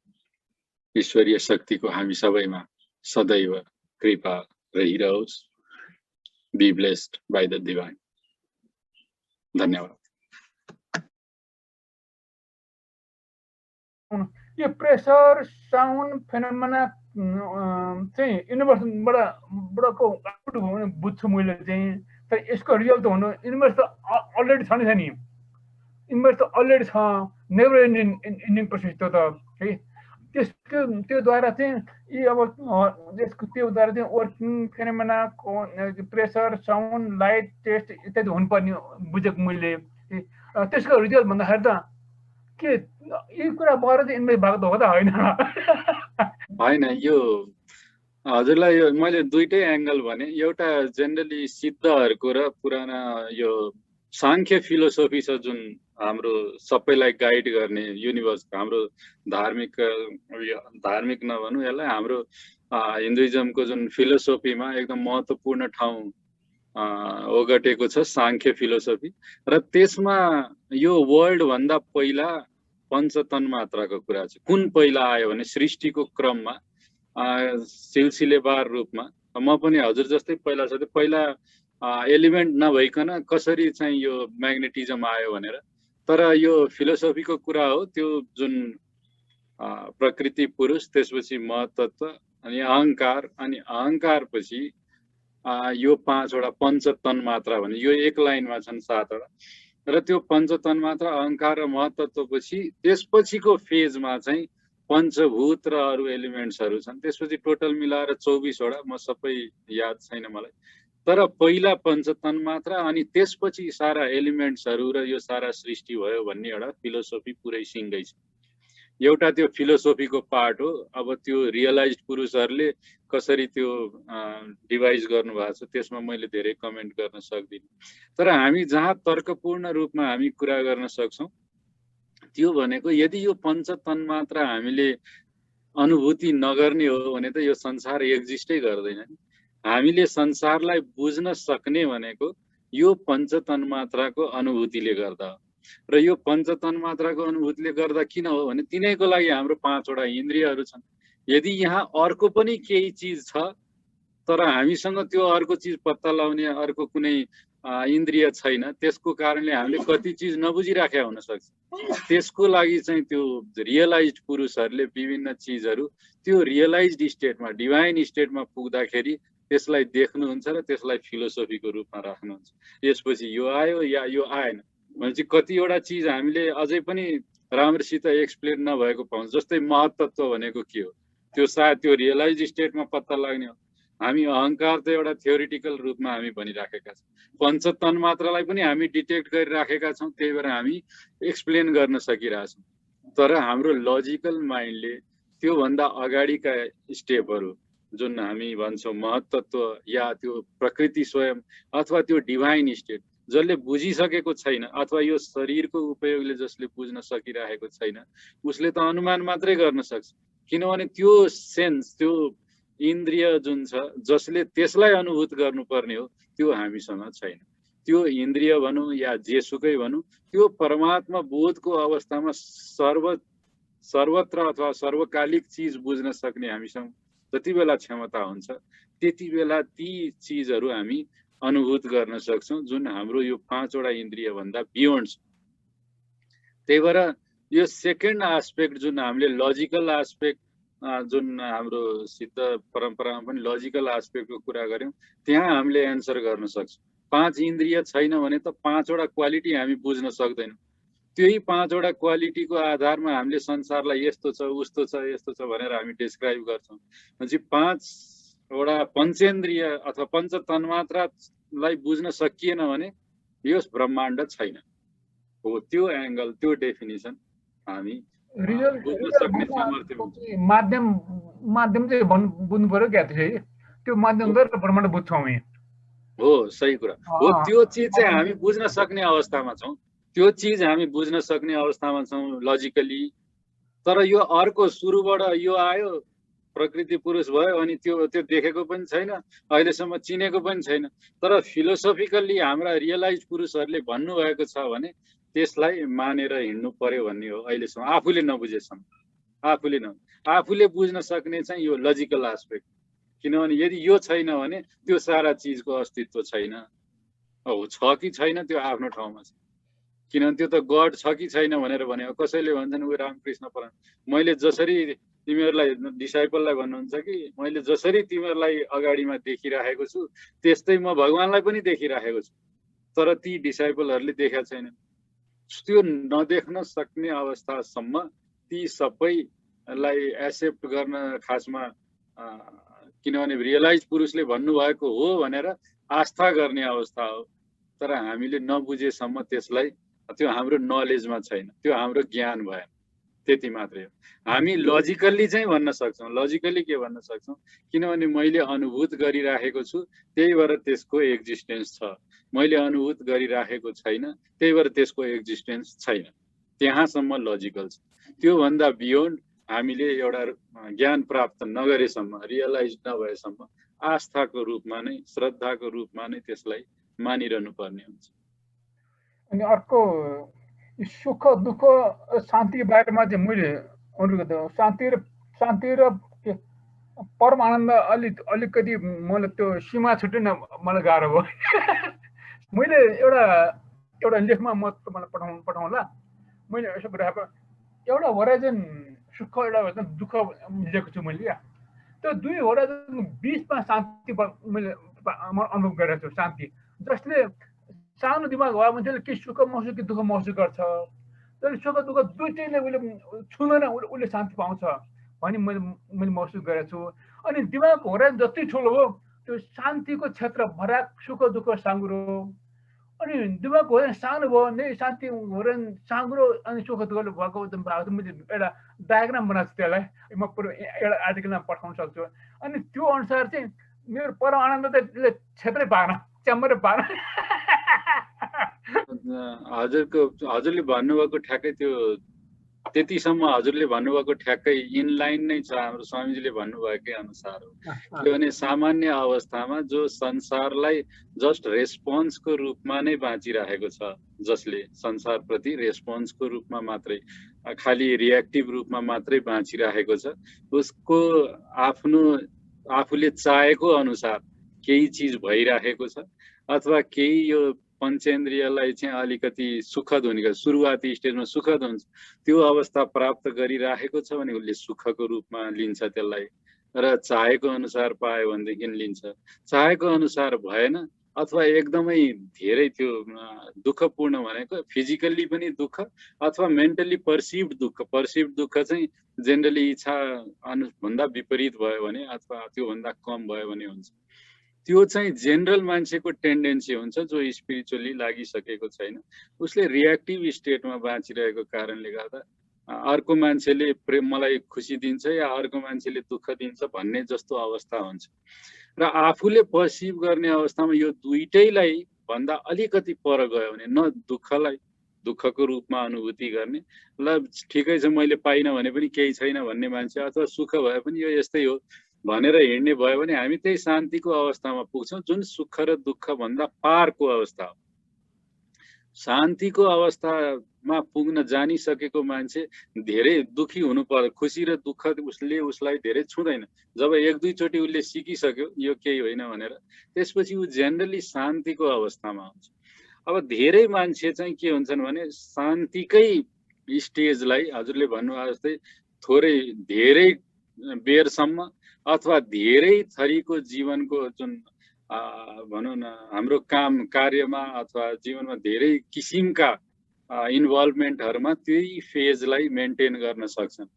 Speaker 2: ईश्वरीय शक्तिको हामी सबैमा सदैव कृपा रहिरहोस्। Be blessed by the divine. धन्यवाद।
Speaker 3: यो प्रेसर साउन्ड फेनोमेना चाहिँ युनिभर्सबाट आउट हो भने बुझ्छु मैले चाहिँ, तर यसको रिजल्ट हुनु युनिभर्स त अलरेडी छ नि, युनिभर्स त अलरेडी छ, नेभर एन्डिङ प्रोसेस त है। त्योद्वारा चाहिँ यी अब त्योद्वारा चाहिँ working phenomena, pressure, sound, light, test इत्यादि हुनुपर्ने बुझेको मैले। त्यसको रिजल्ट भन्दाखेरि त के यी कुरा भएर चाहिँ इन्भेस्ट भएको त हो त होइन?
Speaker 2: होइन, यो हजुरलाई यो मैले दुईटै एंगल भने। एउटा जेनरली सिद्धहरूको र पुराना यो सांख्य फिलोसोफी छ जुन हाम्रो सबैलाई गाइड गर्ने युनिभर्स, हाम्रो धार्मिक नभनौँ यसलाई, हाम्रो हिन्दुइजमको जुन फिलोसोफीमा एकदम महत्त्वपूर्ण ठाउँ ओगटेको छ सांख्य फिलोसोफी। र त्यसमा यो वर्ल्ड भन्दा पहिला पञ्चतन मात्राको कुरा छ। कुन पहिला आयो भने सृष्टिको क्रममा सिलसिलेवार रूपमा, म पनि हजुर जस्तै पहिला एलिमेन्ट नभइकन कसरी चाहिँ यो म्याग्नेटिजम आयो भनेर। तर यो फिलोसोफीको कुरा हो, त्यो जुन प्रकृति पुरुष, त्यसपछि महत्त्व अनि अहङ्कार, अनि अहङ्कार पछि यो 5वटा पञ्चतन मात्रा भने यो एक लाइनमा छन् 7वटा। र त्यो पञ्चतन मात्रा अहङ्कार र महत्त्व पछि त्यसपछिको फेजमा चाहिँ पञ्चभूत र अरू एलिमेन्ट्सहरू छन्। त्यसपछि टोटल मिलाएर 24वटा, म सबै याद छैन मलाई। तर पहिला पञ्चतन मात्रा अनि त्यसपछि सारा एलिमेन्ट्सहरू र यो सारा सृष्टि भयो भन्ने एउटा फिलोसोफी पुरै सिङ्गै छ। एउटा त्यो फिलोसोफीको पार्ट हो। अब त्यो रियलाइज्ड पुरुषहरूले कसरी त्यो डिभाइस गर्नुभएको छ त्यसमा मैले धेरै कमेन्ट गर्न सक्दिनँ। तर हामी जहाँ तर्कपूर्ण रूपमा हामी कुरा गर्न सक्छौँ त्यो भनेको यदि यो पञ्चतन मात्रा हामीले अनुभूति नगर्ने हो भने त यो संसार एक्जिस्टै गर्दैन। हामीले संसारलाई बुझ्न सक्ने भनेको यो पञ्चतन मात्राको अनुभूतिले गर्दा हो। र यो पञ्चतन मात्राको अनुभूतिले गर्दा किन हो भने तिनैको लागि हाम्रो 5वटा इन्द्रियहरू छन्। यदि यहाँ अर्को पनि केही चिज छ तर हामीसँग त्यो अर्को चिज पत्ता लगाउने अर्को कुनै इन्द्रिय छैन, त्यसको कारणले हामीले कति चिज नबुझिराखेका हुन सक्छ। त्यसको लागि चाहिँ त्यो रियलाइज्ड पुरुषहरूले विभिन्न चिजहरू त्यो रियलाइज्ड स्टेटमा, डिभाइन स्टेटमा पुग्दाखेरि त्यसलाई देख्नुहुन्छ र त्यसलाई फिलोसोफीको रूपमा राख्नुहुन्छ। यसपछि यो आयो या यो आएन भनेपछि कतिवटा चिज हामीले अझै पनि राम्रोसित एक्सप्लेन नभएको पाउँछ। जस्तै महत्त्व भनेको के हो, त्यो सायद त्यो रियलाइज्ड स्टेटमा पत्ता लाग्ने हो। हामी अहङ्कार त एउटा थ्योरिटिकल रूपमा हामी भनिराखेका छौँ, पञ्चतन मात्रालाई पनि हामी डिटेक्ट गरिराखेका छौँ, त्यही भएर हामी एक्सप्लेन गर्न सकिरहेछौँ। तर हाम्रो लजिकल माइन्डले त्योभन्दा अगाडिका स्टेपहरू जुन हामी भन्छौँ महत्त्व या त्यो प्रकृति स्वयं अथवा त्यो डिभाइन स्टेट जसले बुझिसकेको छैन अथवा यो शरीरको उपयोगले जसले बुझ्न सकिरहेको छैन उसले त अनुमान मात्रै गर्न सक्छ। किनभने त्यो सेन्स, त्यो इन्द्रिय जुन छ जसले त्यसलाई अनुभूत गर्नुपर्ने हो त्यो हामीसँग छैन। त्यो इन्द्रिय भनौँ या जेसुकै भनौँ, त्यो परमात्मा बोधको अवस्थामा सर्वत्र अथवा सर्वकालिक चिज बुझ्न सक्ने हामीसँग जति बेला क्षमता हुन्छ त्यति बेला ती चिजहरू हामी अनुभूत गर्न सक्छौँ जुन हाम्रो यो 5वटा इन्द्रिय भन्दा बियोन्ड छ। त्यही भएर यो सेकेन्ड आस्पेक्ट जुन हामीले लजिकल आस्पेक्ट जुन हाम्रो सिद्ध परम्परामा पनि लजिकल आस्पेक्टको कुरा गऱ्यौँ, त्यहाँ हामीले एन्सर गर्न सक्छौँ। 5 इन्द्रिय छैन भने त 5वटा क्वालिटी हामी बुझ्न सक्दैनौँ। त्यही 5वटा क्वालिटीको आधारमा हामीले संसारलाई यस्तो छ उस्तो छ यस्तो छ भनेर हामी डिस्क्राइब गर्छौँ। भनेपछि 5वटा पञ्चेन्द्रिय अथवा पञ्चतन्मात्रालाई बुझ्न सकिएन भने यो ब्रह्माण्ड छैन हो। त्यो एङ्गल, त्यो डेफिनेसन हामी बुझ्न सक्ने सामर्थ्य
Speaker 3: माध्यम चाहिँ बुझ्नु पर्यो क्या। त्यो माध्यमबाट ब्रह्माण्ड बुझ्छौँ हामी।
Speaker 2: हो, सही कुरा हो। त्यो चिज चाहिँ हामी बुझ्न सक्ने अवस्थामा छौँ, त्यो चिज हामी बुझ्न सक्ने अवस्थामा छौँ लजिकली। तर यो अर्को सुरुबाट यो आयो, प्रकृति पुरुष भयो, अनि त्यो देखेको पनि छैन, अहिलेसम्म चिनेको पनि छैन। तर फिलोसोफिकल्ली हाम्रा रियलाइज पुरुषहरूले भन्नुभएको छ भने त्यसलाई मानेर हिँड्नु पर्यो भन्ने हो। अहिलेसम्म आफूले नबुझेसम्म, आफूले बुझ्न सक्ने चाहिँ यो लजिकल आस्पेक्ट। किनभने यदि यो छैन भने त्यो सारा चिजको अस्तित्व छैन। हो, छ कि छैन त्यो आफ्नो ठाउँमा छ। किनभने त्यो त गड छ कि छैन भनेर भनेको कसैले भन्छन् ऊ रामकृष्ण परम, मैले जसरी तिमीहरूलाई डिसाइपललाई भन्नुहुन्छ कि मैले जसरी तिमीहरूलाई अगाडिमा देखिराखेको छु त्यस्तै म भगवान्लाई पनि देखिराखेको छु। तर ती डिसाइपलहरूले देखेका छैनन्। त्यो नदेख्न सक्ने अवस्थासम्म ती सबैलाई एक्सेप्ट गर्न खासमा किनभने रियलाइज पुरुषले भन्नुभएको हो भनेर आस्था गर्ने अवस्था हो। तर हामीले नबुझेसम्म त्यसलाई, त्यो हाम्रो नलेजमा छैन, त्यो हाम्रो ज्ञान भएन। त्यति मात्रै हो। हामी लजिकल्ली चाहिँ भन्न सक्छौँ, लजिकल्ली के भन्न सक्छौँ, किनभने मैले अनुभूत गरिराखेको छु त्यही भएर त्यसको एक्जिस्टेन्स छ, मैले अनुभूत गरिराखेको छैन त्यही भएर त्यसको एक्जिस्टेन्स छैन, त्यहाँसम्म लजिकल छ। त्योभन्दा बियोन्ड हामीले एउटा ज्ञान प्राप्त नगरेसम्म, रियलाइज नभएसम्म आस्थाको रूपमा नै, श्रद्धाको रूपमा नै त्यसलाई मानिरहनु पर्ने हुन्छ।
Speaker 3: अनि अर्को सुख दुःख शान्ति बारेमा चाहिँ मैले अनुरोध गर्छु, शान्ति र परम आनन्द अलिकति मलाई त्यो सीमा छुट्टिन मलाई गाह्रो भयो। मैले एउटा लेखमा म तपाईँलाई पठाउँला, मैले यसो गरिरहेको एउटा होराइजन सुख एउटा दुःख लेखेको छु मैले। त्यो दुई होराइजनको बिचमा शान्ति मैले अनुभव गरेको छु। शान्ति जसले सानो दिमाग भयो मान्छेले के सुख महसुस कि दुःख महसुस गर्छ, त्यसले सुख दुःख दुईटैले उसले छुँदैन, उसले शान्ति पाउँछ भन्ने मैले महसुस गरेको छु। अनि दिमागको होराइजन जति ठुलो हो त्यो शान्तिको क्षेत्र भराक सुख दुःख साँगुरो, अनि दिमागको होराइजन सानो भयो भने शान्ति होराइजन साँगुरो अनि सुख दुःखले भएको मैले एउटा डायग्राम बनाएको छु, त्यसलाई म एउटा आर्टिकलमा पठाउन सक्छु। अनि त्यो अनुसार चाहिँ मेरो परम आनन्द चाहिँ क्षेत्रै पाएन, च्याम्बरै पाएन।
Speaker 2: हजुरले भन्नुभएको ठ्याक्कै त्यो त्यतिसम्म हजुरले भन्नुभएको ठ्याक्कै इनलाइन नै छ हाम्रो स्वामीजीले भन्नुभएकै अनुसार हो। किनभने सामान्य अवस्थामा जो संसारलाई जस्ट रेस्पोन्सको रूपमा नै बाँचिरहेको छ, जसले संसारप्रति रेस्पोन्सको रूपमा मात्रै, खालि रिएक्टिभ रूपमा मात्रै बाँचिरहेको छ, उसको आफूले चाहेको अनुसार केही चिज भइराखेको छ अथवा केही यो पञ्चेन्द्रियलाई चाहिँ अलिकति सुखद हुने, सुरुवाती स्टेजमा सुखद हुन्छ, त्यो अवस्था प्राप्त गरिराखेको छ भने उसले सुखको रूपमा लिन्छ त्यसलाई, र चाहेको अनुसार पायो भनेदेखि लिन्छ। चाहेको अनुसार भएन अथवा एकदमै धेरै त्यो दुःखपूर्ण भनेको फिजिकल्ली पनि दुःख अथवा मेन्टली पर्सिभ्ड दुःख चाहिँ जेनरली इच्छा भन्दा विपरीत भयो भने अथवा त्योभन्दा कम भयो भने हुन्छ। त्यो चाहिँ जेनरल मान्छेको टेन्डेन्सी हुन्छ, जो स्पिरिचुअली लागिसकेको छैन, उसले रिएक्टिभ स्टेटमा बाँचिरहेको कारणले गर्दा अर्को मान्छेले मलाई खुसी दिन्छ या अर्को मान्छेले दुःख दिन्छ भन्ने जस्तो अवस्था हुन्छ। र आफूले पर्सिभ गर्ने अवस्थामा यो दुईटैलाई भन्दा अलिकति पर गयो भने, न दुःखलाई दुःखको रूपमा अनुभूति गर्ने, ल ठिकै छ मैले पाइनँ भने पनि केही छैन भन्ने मान्छे, अथवा सुख भए पनि यो यस्तै हो भनेर हिँड्ने भयो भने हामी त्यही शान्तिको अवस्थामा पुग्छौँ, जुन सुख र दुःख भन्दा पारको अवस्था हो। शान्तिको अवस्थामा पुग्न जानिसकेको मान्छे धेरै दुखी हुनु पर्छ, खुसी र दुःख उसलाई धेरै छुँदैन। जब एक दुईचोटि उसले सिकिसक्यो यो केही होइन भनेर, त्यसपछि ऊ जेनरली शान्तिको अवस्थामा हुन्छ। अब धेरै मान्छे चाहिँ के हुन्छन् भने शान्तिकै स्टेजलाई हजुरले भन्नुभयो जस्तै थोरै धेरै बेरसम्म अथवा धेरै थरीको जीवनको जुन भनौँ न हाम्रो काम कार्यमा अथवा जीवनमा धेरै किसिमका इन्भल्भमेन्टहरूमा त्यही फेजलाई मेन्टेन गर्न सक्छन्,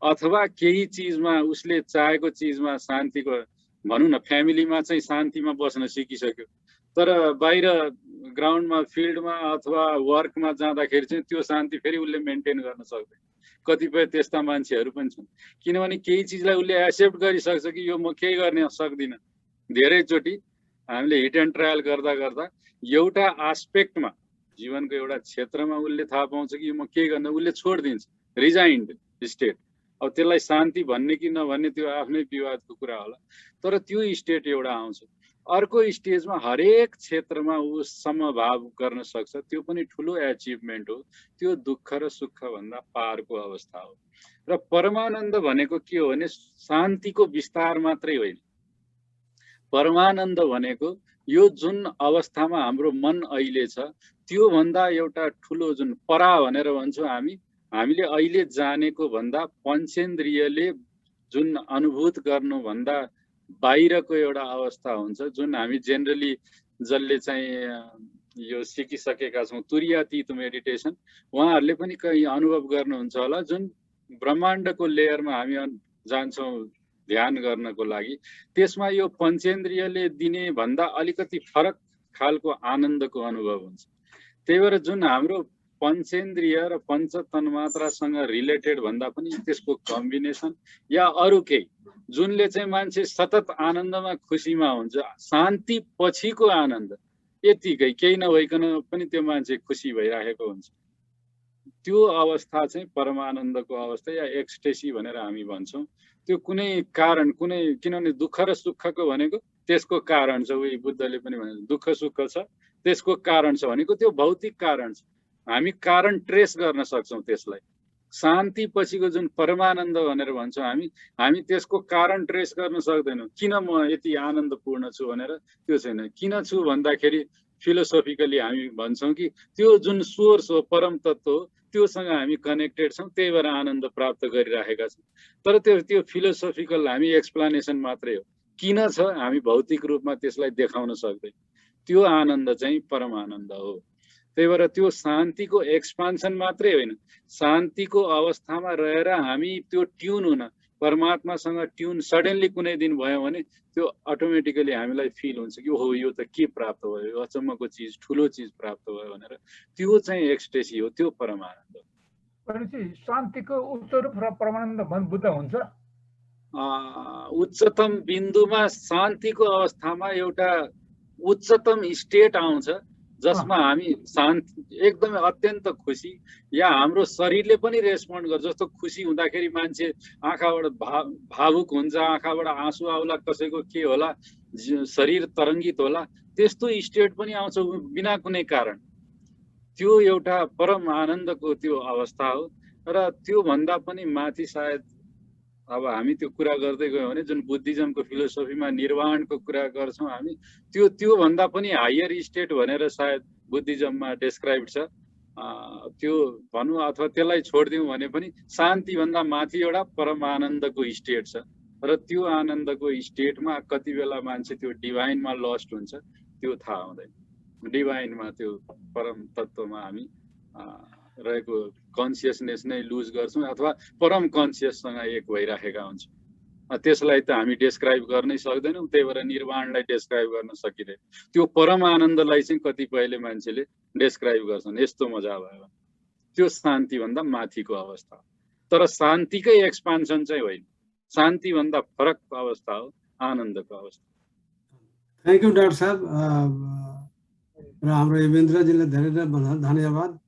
Speaker 2: अथवा केही चिजमा उसले चाहेको चिजमा शान्तिको भनौँ न फ्यामिलीमा चाहिँ शान्तिमा बस्न सिकिसक्यो, तर बाहिर ग्राउन्डमा फिल्डमा अथवा वर्कमा जाँदाखेरि चाहिँ त्यो शान्ति फेरि उसले मेन्टेन गर्न सक्दैन। कतिपय त्यस्ता मान्छेहरू पनि छन्, किनभने केही चिजलाई उसले एक्सेप्ट गरिसक्छ कि यो म केही गर्न सक्दिनँ। धेरैचोटि हामीले हिट एन्ड ट्रायल गर्दा गर्दा एउटा आस्पेक्टमा जीवनको एउटा क्षेत्रमा उसले थाहा पाउँछ कि यो म केही गर्न, उसले छोडिदिन्छ, रिजाइन्ड स्टेट। अब त्यसलाई शान्ति भन्ने कि नभन्ने त्यो आफ्नै विवादको कुरा होला, तर त्यो स्टेट एउटा आउँछ। अर्को स्टेजमा हरेक क्षेत्रमा ऊ समभाव गर्न सक्छ, त्यो पनि ठुलो एचिभमेन्ट हो। त्यो दुःख र सुख भन्दा पारको अवस्था हो। र परमानन्द भनेको के हो भने शान्तिको विस्तार मात्रै होइन। परमानन्द भनेको यो जुन अवस्थामा हाम्रो मन अहिले छ त्यो भन्दा एउटा ठुलो जुन परा भनेर भन्छौँ हामीले अहिले जानेको भन्दा पञ्चेन्द्रियले जुन अनुभूत गर्नु भन्दा बाहिरको एउटा अवस्था हुन्छ, जुन हामी जेनरली जसले चाहिँ यो सिकिसकेका छौँ तुरीयातीत मेडिटेसन, उहाँहरूले पनि कहीँ अनुभव गर्नुहुन्छ होला, जुन ब्रह्माण्डको लेयरमा हामी जान्छौँ ध्यान गर्नको लागि, त्यसमा यो पञ्चेन्द्रियले दिने भन्दा अलिकति फरक खालको आनन्दको अनुभव हुन्छ। त्यही भएर जुन हाम्रो पञ्चेन्द्रिय र पञ्च तन्मात्रासँग रिलेटेड भन्दा पनि त्यसको कम्बिनेसन या अरू केही जुनले चाहिँ मान्छे सतत आनन्दमा खुसीमा हुन्छ, शान्ति पछिको आनन्द यतिकै केही नभइकन पनि त्यो मान्छे खुसी भइराखेको हुन्छ, त्यो अवस्था चाहिँ परमानन्दको अवस्था या एक्सटेसी भनेर हामी भन्छौँ। त्यो कुनै कारण किनभने दुःख र सुखको भनेको त्यसको कारण छ, उही बुद्धले पनि भने दुःख सुख छ त्यसको कारण छ भनेको त्यो भौतिक कारण छ, हामी कारण ट्रेस गर्न सक्छौँ त्यसलाई। शान्ति पछिको जुन परमानन्द भनेर भन्छौँ हामी त्यसको कारण ट्रेस गर्न सक्दैनौँ, किन म यति आनन्दपूर्ण छु भनेर त्यो छैन। किन छु भन्दाखेरि फिलोसोफिकली हामी भन्छौँ कि त्यो जुन सोर्स हो, परम तत्व हो, त्योसँग हामी कनेक्टेड छौँ, त्यही भएर आनन्द प्राप्त गरिराखेका छौँ। तर त्यो फिलोसोफिकल हामी एक्सप्लेनेसन मात्रै हो, किन छ हामी भौतिक रूपमा त्यसलाई देखाउन सक्दैन। त्यो आनन्द चाहिँ परमानन्द हो। त्यही भएर त्यो शान्तिको एक्सपान्सन मात्रै होइन, शान्तिको अवस्थामा रहेर हामी त्यो ट्युन हुन, परमात्मासँग ट्युन सडनली कुनै दिन भयो भने त्यो अटोमेटिकली हामीलाई फिल हुन्छ कि हो यो त के प्राप्त भयो, अचम्मको चिज, ठुलो चिज प्राप्त भयो भनेर, त्यो चाहिँ एक्सटेसी हो, त्यो परमानन्द।
Speaker 3: भनेपछि शान्तिको उच्च रूप र परमानन्द बुद्ध हुन्छ।
Speaker 2: उच्चतम बिन्दुमा शान्तिको अवस्थामा एउटा उच्चतम स्टेट आउँछ जसमा हामी शान्त एकदमै अत्यन्त खुसी, या हाम्रो शरीरले पनि रेस्पोन्ड गर्छ। जस्तो खुसी हुँदाखेरि मान्छे आँखाबाट भावुक हुन्छ, आँखाबाट आँसु आउला, कसैको के होला, शरीर तरङ्गित होला, त्यस्तो स्टेट पनि आउँछ बिना कुनै कारण। त्यो एउटा परम आनन्दको त्यो अवस्था हो। र त्यो भन्दा पनि माथि सायद अब हामी त्यो कुरा गर्दै गयौँ भने जुन बुद्धिज्मको फिलोसोफीमा निर्वाणको कुरा गर्छौँ हामी, त्यो भन्दा पनि हायर स्टेट भनेर सायद बुद्धिज्ममा डेस्क्राइब छ। त्यो भनौँ अथवा त्यसलाई छोडिदिउँ भने पनि शान्ति भन्दा माथि एउटा परम आनन्दको स्टेट छ। र त्यो आनन्दको स्टेटमा कति बेला मान्छे त्यो डिभाइनमा लस्ट हुन्छ त्यो थाहा हुँदैन। डिभाइनमा त्यो परम तत्त्वमा हामी रहेको कन्सियसनेस नै लुज गर्छौँ अथवा परम कन्सियससँग एक भइराखेका हुन्छौँ। त्यसलाई त हामी डेस्क्राइब गर्नै सक्दैनौँ, त्यही भएर निर्वाणलाई डेस्क्राइब गर्न सकिँदैन। त्यो परम आनन्दलाई चाहिँ कतिपयले मान्छेले डेस्क्राइब गर्छन्, यस्तो मजा भयो, त्यो शान्तिभन्दा माथिको अवस्था। तर शान्तिकै एक्सपान्सन चाहिँ होइन, शान्तिभन्दा फरक अवस्था हो आनन्दको अवस्था।
Speaker 1: थ्याङ्क यू डाक्टर साहब। र हाम्रो युवेन्द्रजीले धेरै धन्यवाद,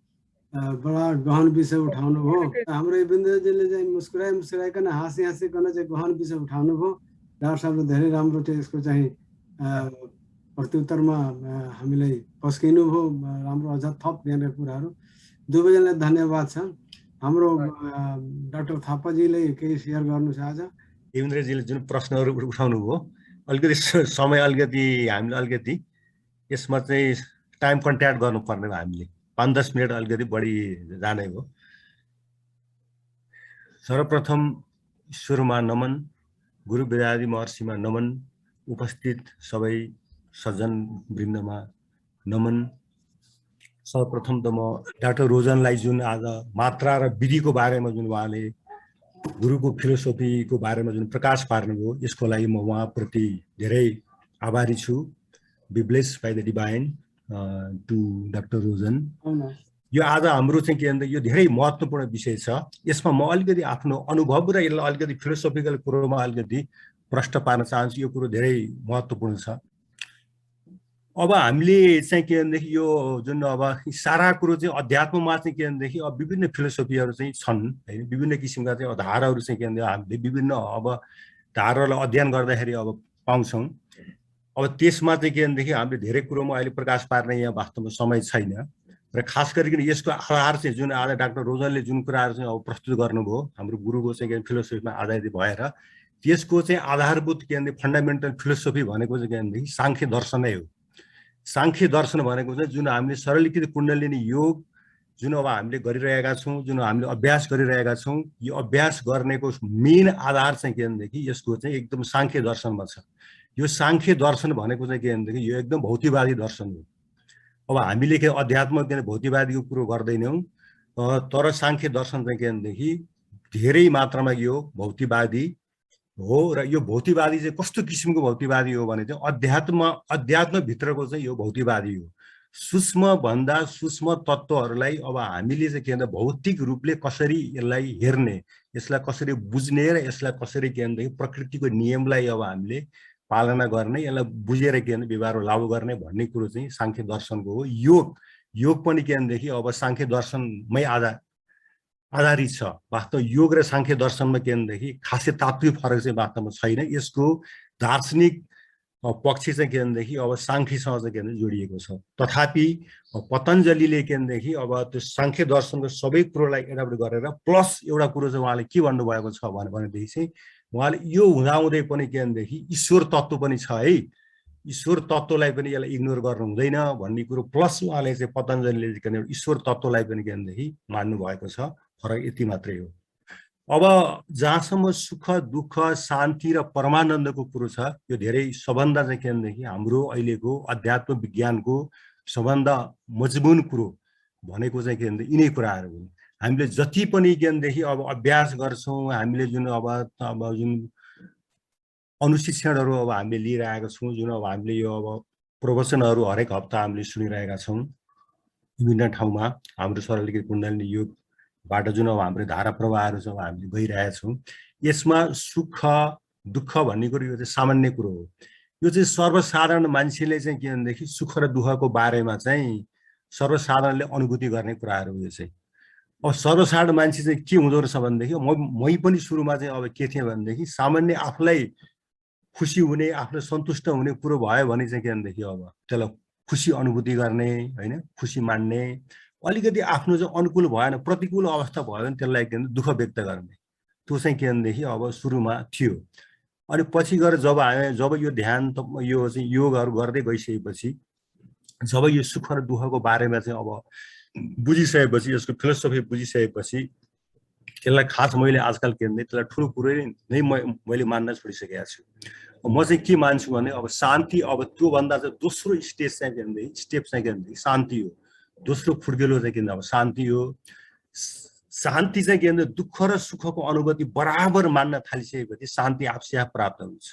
Speaker 1: बडा गहन विषय उठाउनु भयो। हाम्रो युवेन्द्रजीले चाहिँ मुस्कुराइकन हाँसिकन चाहिँ गहन विषय उठाउनु भयो। डाक्टर साहबले धेरै राम्रो त्यसको चाहिँ प्रत्युत्तरमा हामीलाई पस्किनु भयो, राम्रो अझ थप यहाँनिर कुराहरू। दुवैजनालाई धन्यवाद छ। हाम्रो डाक्टर थापाजीले केही सेयर गर्नु छ आज?
Speaker 4: युवेन्द्रजीले जुन प्रश्नहरू उठाउनु भयो, अलिकति समय हामीले अलिकति यसमा चाहिँ टाइम कन्ट्याक्ट गर्नुपर्ने भयो। हामीले 5-10 मिनट अलिकति बढी जाने हो। सर्वप्रथम ईश्वरमा नमन, गुरु वेदादि महर्षिमा नमन, उपस्थित सबै सज्जन वृन्दमा नमन। सर्वप्रथम त म डाक्टर रोजनलाई जुन आज मात्रा र विधिको बारेमा जुन उहाँले गुरुको फिलोसोफीको बारेमा जुन प्रकाश पार्नुभयो, यसको लागि म उहाँप्रति धेरै आभारी छु। Be blessed by the divine to doctor Rojan. यो आज हाम्रो चाहिँ के भन्दा यो धेरै महत्त्वपूर्ण विषय छ। यसमा म अलिकति आफ्नो अनुभव र यसलाई अलिकति फिलोसोफिकल कुरोमा अलिकति प्रश्न पार्न चाहन्छु। यो कुरो धेरै महत्त्वपूर्ण छ। अब हामीले चाहिँ के भनेदेखि यो जुन अब सारा कुरो चाहिँ अध्यात्ममा चाहिँ के भनेदेखि अब विभिन्न फिलोसोफीहरू चाहिँ छन् हैन, विभिन्न किसिमका चाहिँ धाराहरू चाहिँ के भन्दा हामीले विभिन्न अब धारालाई अध्ययन गर्दाखेरि अब पाउँछौँ। अब त्यसमा चाहिँ के भनेदेखि हामीले धेरै कुरोमा अहिले प्रकाश पार्ने यहाँ वास्तवमा समय छैन। र खास गरिकन यसको आधार चाहिँ जुन आज डाक्टर रोजनले जुन कुराहरू चाहिँ अब प्रस्तुत गर्नुभयो, हाम्रो गुरुको चाहिँ फिलोसोफीमा आधारित भएर, त्यसको चाहिँ आधारभूत के भने फन्डामेन्टल फिलोसोफी भनेको चाहिँ के भनेदेखि साङ्ख्य दर्शनै हो। साङ्ख्य दर्शन भनेको चाहिँ जुन हामीले सरलीकृत कुण्डलिनी योग जुन अब हामीले गरिरहेका छौँ, जुन हामीले अभ्यास गरिरहेका छौँ, यो अभ्यास गर्नेको मेन आधार चाहिँ के भनेदेखि यसको चाहिँ एकदम साङ्ख्य दर्शनमा छ। यो साङ्ख्य दर्शन भनेको चाहिँ के भनेदेखि यो एकदम भौतिकवादी दर्शन हो। अब हामीले के अध्यात्म के भौतिकवादीको कुरो गर्दैनौँ, तर साङ्ख्य दर्शन चाहिँ के भनेदेखि धेरै मात्रामा यो भौतिकवादी हो। र यो भौतिकवादी चाहिँ कस्तो किसिमको भौतिकवादी हो भने चाहिँ अध्यात्मभित्रको चाहिँ यो भौतिकवादी हो। सूक्ष्म भन्दा सूक्ष्म तत्त्वहरूलाई अब हामीले चाहिँ के भन्छ भौतिक रूपले कसरी यसलाई हेर्ने, यसलाई कसरी बुझ्ने र यसलाई कसरी के भन्दाखेरि प्रकृतिको नियमलाई अब हामीले पालना गर्ने, यसलाई बुझेर के भन्छ व्यवहारमा लागू गर्ने भन्ने कुरो चाहिँ सांख्य दर्शनको हो। योग पनि के भनेदेखि अब सांख्य दर्शनमै आधारित छ। वास्तव योग र सांख्य दर्शनमा के भनेदेखि खासै तात्विक फरक चाहिँ वास्तवमा छैन। यसको दार्शनिक पक्ष चाहिँ के भनेदेखि अब सांख्यसँग चाहिँ के भने जोडिएको छ। तथापि पतञ्जलिले के भनेदेखि अब त्यो सांख्य दर्शनको सबै कुरोलाई एडाप्ट गरेर प्लस एउटा कुरो चाहिँ उहाँले के भन्नुभएको छ भनेदेखि चाहिँ उहाँले यो हुँदाहुँदै पनि के भनेदेखि ईश्वर तत्त्व पनि छ है, ईश्वर तत्त्वलाई पनि यसलाई इग्नोर गर्नु हुँदैन भन्ने कुरो प्लस उहाँले चाहिँ पतञ्जलिले के भने ईश्वर तत्त्वलाई पनि के भनेदेखि मान्नु भएको छ। फरक यति मात्रै हो। अब जहाँसम्म सुख दुःख शान्ति र परमानन्दको कुरो छ, यो धेरै सबभन्दा चाहिँ के भनेदेखि हाम्रो अहिलेको अध्यात्म विज्ञानको सबभन्दा मजबुत कुरो भनेको चाहिँ के भन्दा यिनै कुराहरू हुन्। हामीले जति पनि के भनेदेखि अब अभ्यास गर्छौँ, हामीले जुन अब जुन अनुशिक्षणहरू अब हामीले लिइरहेका छौँ, जुन अब हामीले यो अब प्रवचनहरू हरेक हप्ता हामीले सुनिरहेका छौँ विभिन्न ठाउँमा, हाम्रो सरलीकृत कुण्डलिनी योगबाट जुन अब हाम्रो धारा प्रवाहहरू छ हामीले गइरहेका छौँ, यसमा सुख दुःख भन्ने कुरो यो चाहिँ सामान्य कुरो हो। यो चाहिँ सर्वसाधारण मान्छेले चाहिँ के भनेदेखि सुख र दुःखको बारेमा चाहिँ सर्वसाधारणले अनुभूति गर्ने कुराहरू हो। यो चाहिँ अब सर्वसाधारण मान्छे चाहिँ के हुँदो रहेछ भनेदेखि मै पनि सुरुमा चाहिँ अब के थिएँ भनेदेखि सामान्य आफूलाई खुसी हुने, आफूलाई सन्तुष्ट हुने कुरो भयो भने चाहिँ के भनेदेखि अब त्यसलाई खुसी अनुभूति गर्ने होइन, खुसी मान्ने, अलिकति आफ्नो चाहिँ अनुकूल भएन प्रतिकूल अवस्था भयो भने त्यसलाई के भन्छ दुःख व्यक्त गर्ने, त्यो चाहिँ के भनेदेखि अब सुरुमा थियो। अनि पछि गएर जब यो ध्यान यो चाहिँ योगहरू गर्दै गइसकेपछि जब यो सुख र दुःखको बारेमा चाहिँ अब बुझिसकेपछि, यसको फिलोसफी बुझिसकेपछि त्यसलाई खास मैले आजकल के भन्दै त्यसलाई ठुलो कुरो नै मैले मान्न छोडिसकेको छु। म चाहिँ के मान्छु भने अब शान्ति, अब त्योभन्दा चाहिँ दोस्रो स्टेप चाहिँ के भनेदेखि शान्ति हो। दोस्रो फुर्केलो चाहिँ के भन्दा अब शान्ति हो। शान्ति चाहिँ के भन्दा दुःख र सुखको अनुभूति बराबर मान्न थालिसकेपछि शान्ति आफै आफ प्राप्त हुन्छ।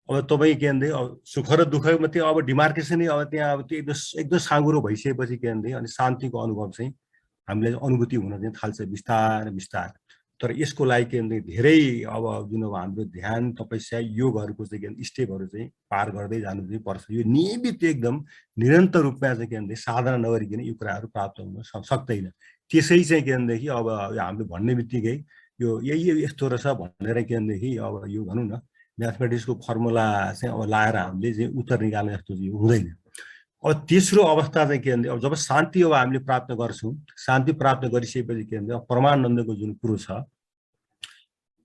Speaker 4: अब तपाईँ के भन्दै अब सुख र दुःखमा त्यो अब डिमार्केसनै अब त्यहाँ अब त्यो एकदम साँगुरो भइसकेपछि के भन्दै अनि शान्तिको अनुभव चाहिँ हामीले अनुभूति हुन चाहिँ थाल्छ बिस्तार बिस्तार। तर यसको लागि के भन्दै धेरै अब जुन अब हाम्रो ध्यान तपस्या योगहरूको चाहिँ के स्टेपहरू चाहिँ पार गर्दै जानु चाहिँ पर्छ। यो नियमित एकदम निरन्तर रूपमा चाहिँ के भन्दै साधना नगरिकन यो कुराहरू प्राप्त हुन सक्दैन। त्यसै चाहिँ के भनेदेखि अब हामीले भन्ने बित्तिकै यो यही यस्तो रहेछ भनेर के भनेदेखि अब यो भनौँ न म्याथमेटिक्सको फर्मुला चाहिँ अब लाएर हामीले चाहिँ उत्तर निकाल्ने जस्तो चाहिँ हुँदैन। अब तेस्रो अवस्था चाहिँ के भन्दै अब जब शान्ति अब हामीले प्राप्त गर्छौँ, शान्ति प्राप्त गरिसकेपछि के भन्छ परमानन्दको जुन कुरो छ,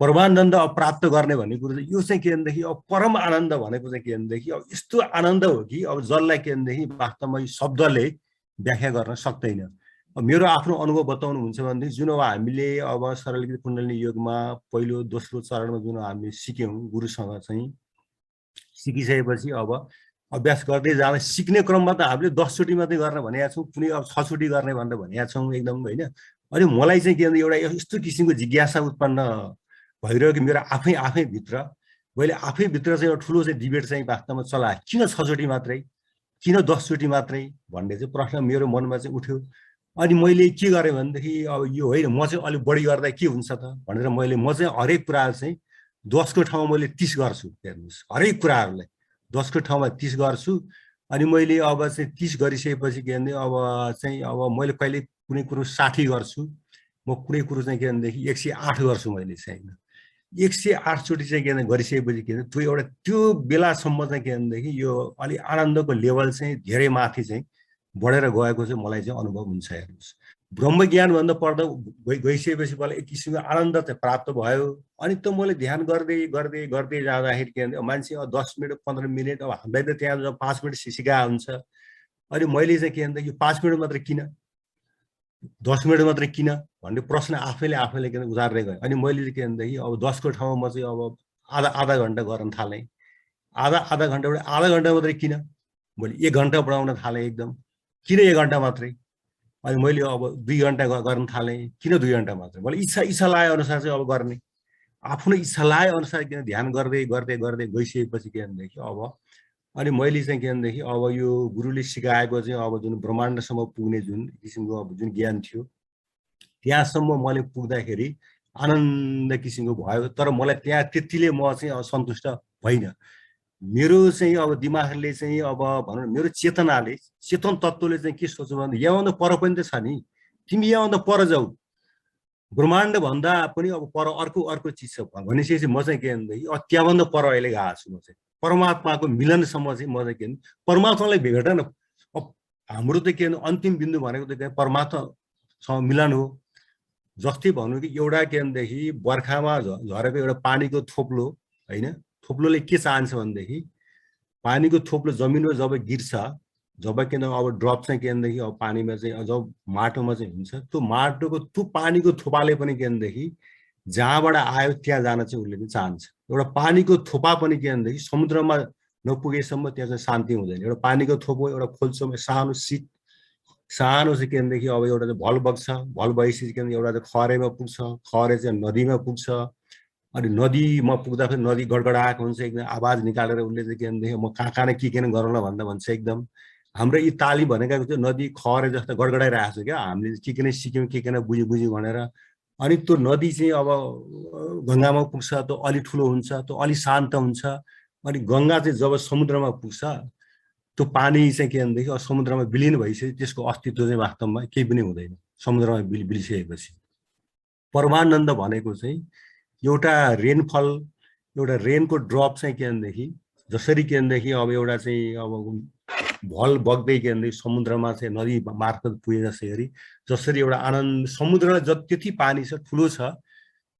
Speaker 4: परमानन्द अब प्राप्त गर्ने भन्ने कुरो चाहिँ यो चाहिँ के भनेदेखि अब परम आनन्द भनेको चाहिँ के भनेदेखि अब यस्तो आनन्द हो कि अब जसलाई के भनेदेखि वास्तवमा शब्दले व्याख्या गर्न सक्दैन। अब मेरो आफ्नो अनुभव बताउनुहुन्छ भनेदेखि जुन अब हामीले अब सरलीकृत कुण्डलिनी योगमा पहिलो दोस्रो चरणमा जुन हामीले सिक्यौँ गुरुसँग चाहिँ सिकिसकेपछि अब अभ्यास गर्दै जाँदा सिक्ने क्रममा त हामीले 10 चोटि मात्रै गर्न भनेका छौँ, कुनै अब 6 चोटि गर्ने भनेर भनेका छौँ एकदम होइन। अनि मलाई चाहिँ के भन्दा एउटा यस्तो किसिमको जिज्ञासा उत्पन्न भइरह्यो कि मेरो आफै भित्र मैले आफैभित्र चाहिँ एउटा ठुलो चाहिँ डिबेट चाहिँ वास्तवमा चलाएँ, किन 6 चोटि मात्रै, किन 10 चोटि मात्रै भन्ने चाहिँ प्रश्न मेरो मनमा चाहिँ उठ्यो। अनि मैले के गरेँ भनेदेखि अब यो होइन म चाहिँ अलिक बढी गर्दा के हुन्छ त भनेर म चाहिँ हरेक कुराहरू चाहिँ 10को ठाउँमा मैले 30 गर्छु। हेर्नुहोस् हरेक कुराहरूलाई 10को ठाउँमा 30 गर्छु। अनि मैले अब चाहिँ 30 गरिसकेपछि के भने अब चाहिँ अब मैले कहिले कुनै कुरो 60 गर्छु, म कुनै कुरो चाहिँ के भनेदेखि 108 गर्छु। मैले चाहिँ 108 चोटि चाहिँ के भने गरिसकेपछि के भने त्यो एउटा त्यो बेलासम्म चाहिँ के भनेदेखि यो अलि आनन्दको लेभल चाहिँ धेरै माथि चाहिँ बढेर गएको चाहिँ मलाई चाहिँ अनुभव हुन्छ। हेर्नुहोस् ब्रह्मज्ञान भन्दा पर्दा गइसकेपछि मलाई एक किसिमको आनन्द चाहिँ प्राप्त भयो। अनि त मैले ध्यान गर्दै जाँदाखेरि के भने मान्छे 10 मिनट 15 मिनट अब हामीलाई त त्यहाँ 5 मिनट सिकाएको हुन्छ। अनि मैले चाहिँ के भन्दा यो 5 मिनट मात्रै किन 10 मिनट मात्रै किन भन्ने प्रश्न आफैले किन उतार्दै गएँ। अनि मैले के भन्दाखेरि अब 10को ठाउँमा म चाहिँ अब आधा घन्टा गर्न थालेँ, आधा घन्टाबाट आधा घन्टा मात्रै किन मैले 1 घन्टा बढाउन थालेँ। एकदम किन 1 घन्टा मात्रै, अनि मैले अब 2 घन्टा गर्न थालेँ, किन 2 घन्टा मात्रै, मैले इच्छा लाए अनुसार चाहिँ अब गर्ने, आफ्नो इच्छा लाए अनुसार किन ध्यान गर्दै गइसकेपछि के भनेदेखि अब अनि मैले चाहिँ के भनेदेखि अब यो गुरुले सिकाएको चाहिँ अब जुन ब्रह्माण्डसम्म पुग्ने जुन किसिमको अब जुन ज्ञान थियो त्यहाँसम्म मैले पुग्दाखेरि आनन्द किसिमको भयो। तर मलाई त्यहाँ त्यतिले म चाहिँ अब सन्तुष्ट भइनँ। मेरो चाहिँ अब दिमागले चाहिँ अब भनौँ न मेरो चेतनाले चेतन तत्त्वले चाहिँ के सोच्छ भने यहाँभन्दा पर पनि त छ नि, तिमी यहाँभन्दा पर जाऊ, ब्रह्माण्ड भन्दा पनि अब पर अर्को चिज छ भनेपछि म चाहिँ के भनेदेखि त्यहाँभन्दा पर अहिले गएको छु। म चाहिँ परमात्माको मिलनसम्म चाहिँ म चाहिँ के भने परमात्मालाई भेट्न। अब हाम्रो त के भने अन्तिम बिन्दु भनेको त परमात्मासँग मिलन हो। जस्तै भन्नु कि एउटा के भनेदेखि बर्खामा झरेको एउटा पानीको थोप्लो होइन, थोप्लोले के चाहन्छ भनेदेखि पानीको थोप्लो जमिनमा जब गिर्छ, जब किन अब ड्रप चाहिँ के भनेदेखि अब पानीमा चाहिँ जब माटोमा चाहिँ हुन्छ, त्यो माटोको त्यो पानीको थोपाले पनि के भनेदेखि जहाँबाट आयो त्यहाँ जान चाहिँ उसले पनि चाहन्छ। एउटा पानीको थोपा पनि के भनेदेखि समुद्रमा नपुगेसम्म त्यहाँ चाहिँ शान्ति हुँदैन। एउटा पानीको थोपो एउटा खोल्छोमा सानो सिट सानो चाहिँ के भनेदेखि अब एउटा चाहिँ भल बग्छ, भल भइसकेपछि के भने एउटा चाहिँ खरेमा पुग्छ, खरे चाहिँ नदीमा पुग्छ। अनि नदीमा पुग्दाखेरि नदी गडगडाएको हुन्छ, एकदम आवाज निकालेर उसले चाहिँ के भनेदेखि म कहाँ नै के किन गरौँला भन्दा भन्छ। एकदम हाम्रो यी ताली भनेको चाहिँ नदी खरे जस्तो गडगडाइरहेको छ क्या, हामीले के किन सिक्यौँ के किन बुझ्यौँ भनेर। अनि त्यो नदी चाहिँ अब गङ्गामा पुग्छ, त्यो अलि ठुलो हुन्छ, त्यो अलि शान्त हुन्छ। अनि गङ्गा चाहिँ जब समुद्रमा पुग्छ त्यो पानी चाहिँ के भनेदेखि समुद्रमा विलिन भइसक्यो, त्यसको अस्तित्व चाहिँ वास्तवमा केही पनि हुँदैन समुद्रमा बिलिसकेपछि। परमानन्द भनेको चाहिँ एउटा रेनफल, एउटा रेनको ड्रप चाहिँ के भनेदेखि जसरी के भनेदेखि अब एउटा चाहिँ अब भल बग्दै के भनेदेखि समुद्रमा चाहिँ नदी मार्फत पुगे जसरी एउटा आनन्द समुद्रमा त्यति पानी छ ठुलो छ।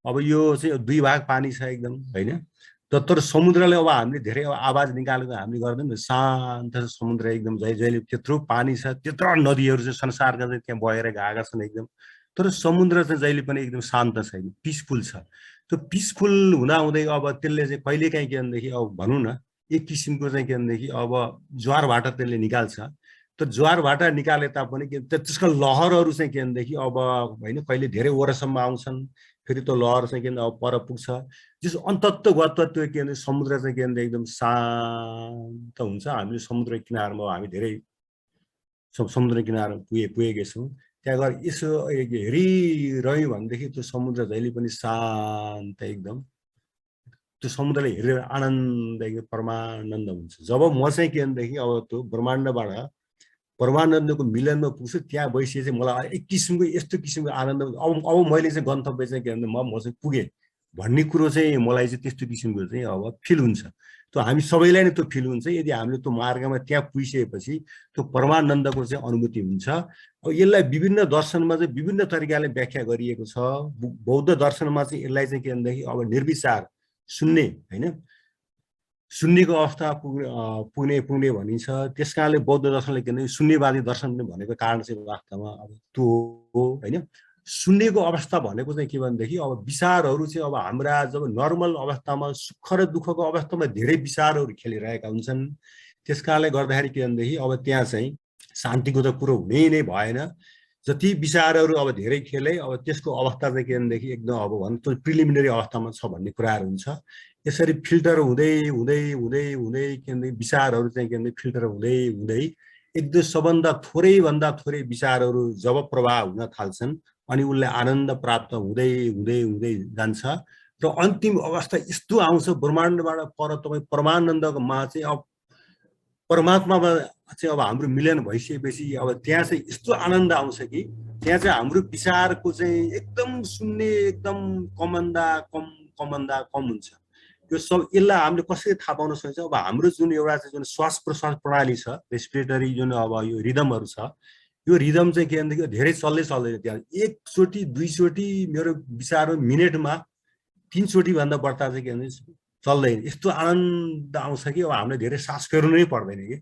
Speaker 4: अब यो चाहिँ 2 भाग पानी छ एकदम होइन, तर समुद्रले अब हामीले धेरै आवाज निकालेको हामीले गर्दैन, शान्त छ समुद्र एकदम। जहिले त्यत्रो पानी छ, त्यत्रो नदीहरू चाहिँ संसारका चाहिँ त्यहाँ बगेर गएका छन् एकदम, तर समुद्र चाहिँ जहिले पनि एकदम शान्त छ, एकदम पिसफुल छ। त्यो पिसफुल हुँदाहुँदै अब त्यसले चाहिँ कहिलेकाहीँ के भनेदेखि अब भनौँ न एक किसिमको चाहिँ के भनेदेखि अब ज्वारबाट त्यसले निकाल्छ। तर ज्वारबाट निकाले तापनि त्यसका लहरहरू चाहिँ के भनेदेखि अब होइन कहिले धेरै वरसम्म आउँछन्, फेरि त्यो लहर चाहिँ के अब पर पुग्छ। जस अन्तत्वगत त्यो के भने समुद्र चाहिँ के भने एकदम शान्त हुन्छ। हामीले समुद्र किनारमा हामी धेरै समुद्र किनारमा पुगेका छौँ, त्यहाँ गएर यसो हेरिरह्यौँ भनेदेखि त्यो समुद्र जहिले पनि शान्त एकदम, त्यो समुद्रले हेरेर आनन्द एकदम परमानन्द हुन्छ। जब म चाहिँ के भनेदेखि अब त्यो ब्रह्माण्डबाट परमानन्दको मिलनमा पुग्छु, त्यहाँ बसिए चाहिँ मलाई एक किसिमको यस्तो किसिमको आनन्द। अब मैले चाहिँ गन्तव्य चाहिँ के भने म चाहिँ पुगेँ भन्ने कुरो चाहिँ मलाई चाहिँ त्यस्तो किसिमको चाहिँ अब फिल हुन्छ। त्यो हामी सबैलाई नै त्यो फिल हुन्छ यदि हामीले त्यो मार्गमा त्यहाँ पुगिसकेपछि त्यो परमानन्दको चाहिँ अनुभूति हुन्छ। अब यसलाई विभिन्न दर्शनमा चाहिँ विभिन्न तरिकाले व्याख्या गरिएको छ। बौद्ध दर्शनमा चाहिँ यसलाई चाहिँ के भनेदेखि अब निर्विचार शून्य होइन, शून्यको अवस्था पुग्ने भनिन्छ। त्यस कारणले बौद्ध दर्शनले के भने शून्यवादी दर्शन पनि भनेको कारण चाहिँ वास्तवमा अब त्यो हो होइन। शून्यको अवस्था भनेको चाहिँ के भनेदेखि अब विचारहरू चाहिँ अब हाम्रा जब नर्मल अवस्थामा सुख र दुःखको अवस्थामा धेरै विचारहरू खेलिरहेका हुन्छन्। त्यस कारणले गर्दाखेरि के भनेदेखि अब त्यहाँ चाहिँ शान्तिको त कुरो हुनै नै भएन। जति विचारहरू अब धेरै खेले अब त्यसको अवस्था चाहिँ के भनेदेखि एकदम अब भन्छ प्रिलिमिनरी अवस्थामा छ भन्ने कुराहरू हुन्छ। यसरी फिल्टर हुँदै हुँदै हुँदै हुँदै के भने विचारहरू चाहिँ के भने फिल्टर हुँदै हुँदै एकदम सबभन्दा थोरैभन्दा थोरै विचारहरू जब प्रवाह हुन थाल्छन् अनि उसलाई आनन्द प्राप्त हुँदै हुँदै हुँदै जान्छ र अन्तिम अवस्था यस्तो आउँछ ब्रह्माण्डबाट पर तपाईँ परमानन्दमा चाहिँ अब परमात्मामा चाहिँ अब हाम्रो मिलन भइसकेपछि अब त्यहाँ चाहिँ यस्तो आनन्द आउँछ कि त्यहाँ चाहिँ हाम्रो विचारको चाहिँ एकदम शून्य एकदम कमभन्दा कम हुन्छ। यो सब यसलाई हामीले कसरी थाहा पाउन सक्छ? अब हाम्रो जुन एउटा चाहिँ जुन श्वास प्रश्वास प्रणाली छ, रेस्पिरेटरी जुन अब यो रिदमहरू छ, यो रिदम चाहिँ के भनेदेखि धेरै चल्दैन। त्यहाँ एकचोटि दुईचोटि मेरो विचार मिनेटमा 3 चोटि भन्दा बढ्ता चाहिँ के भने चल्दैन। यस्तो आनन्द आउँछ कि अब हामीले धेरै सास फेर्नु नै पर्दैन कि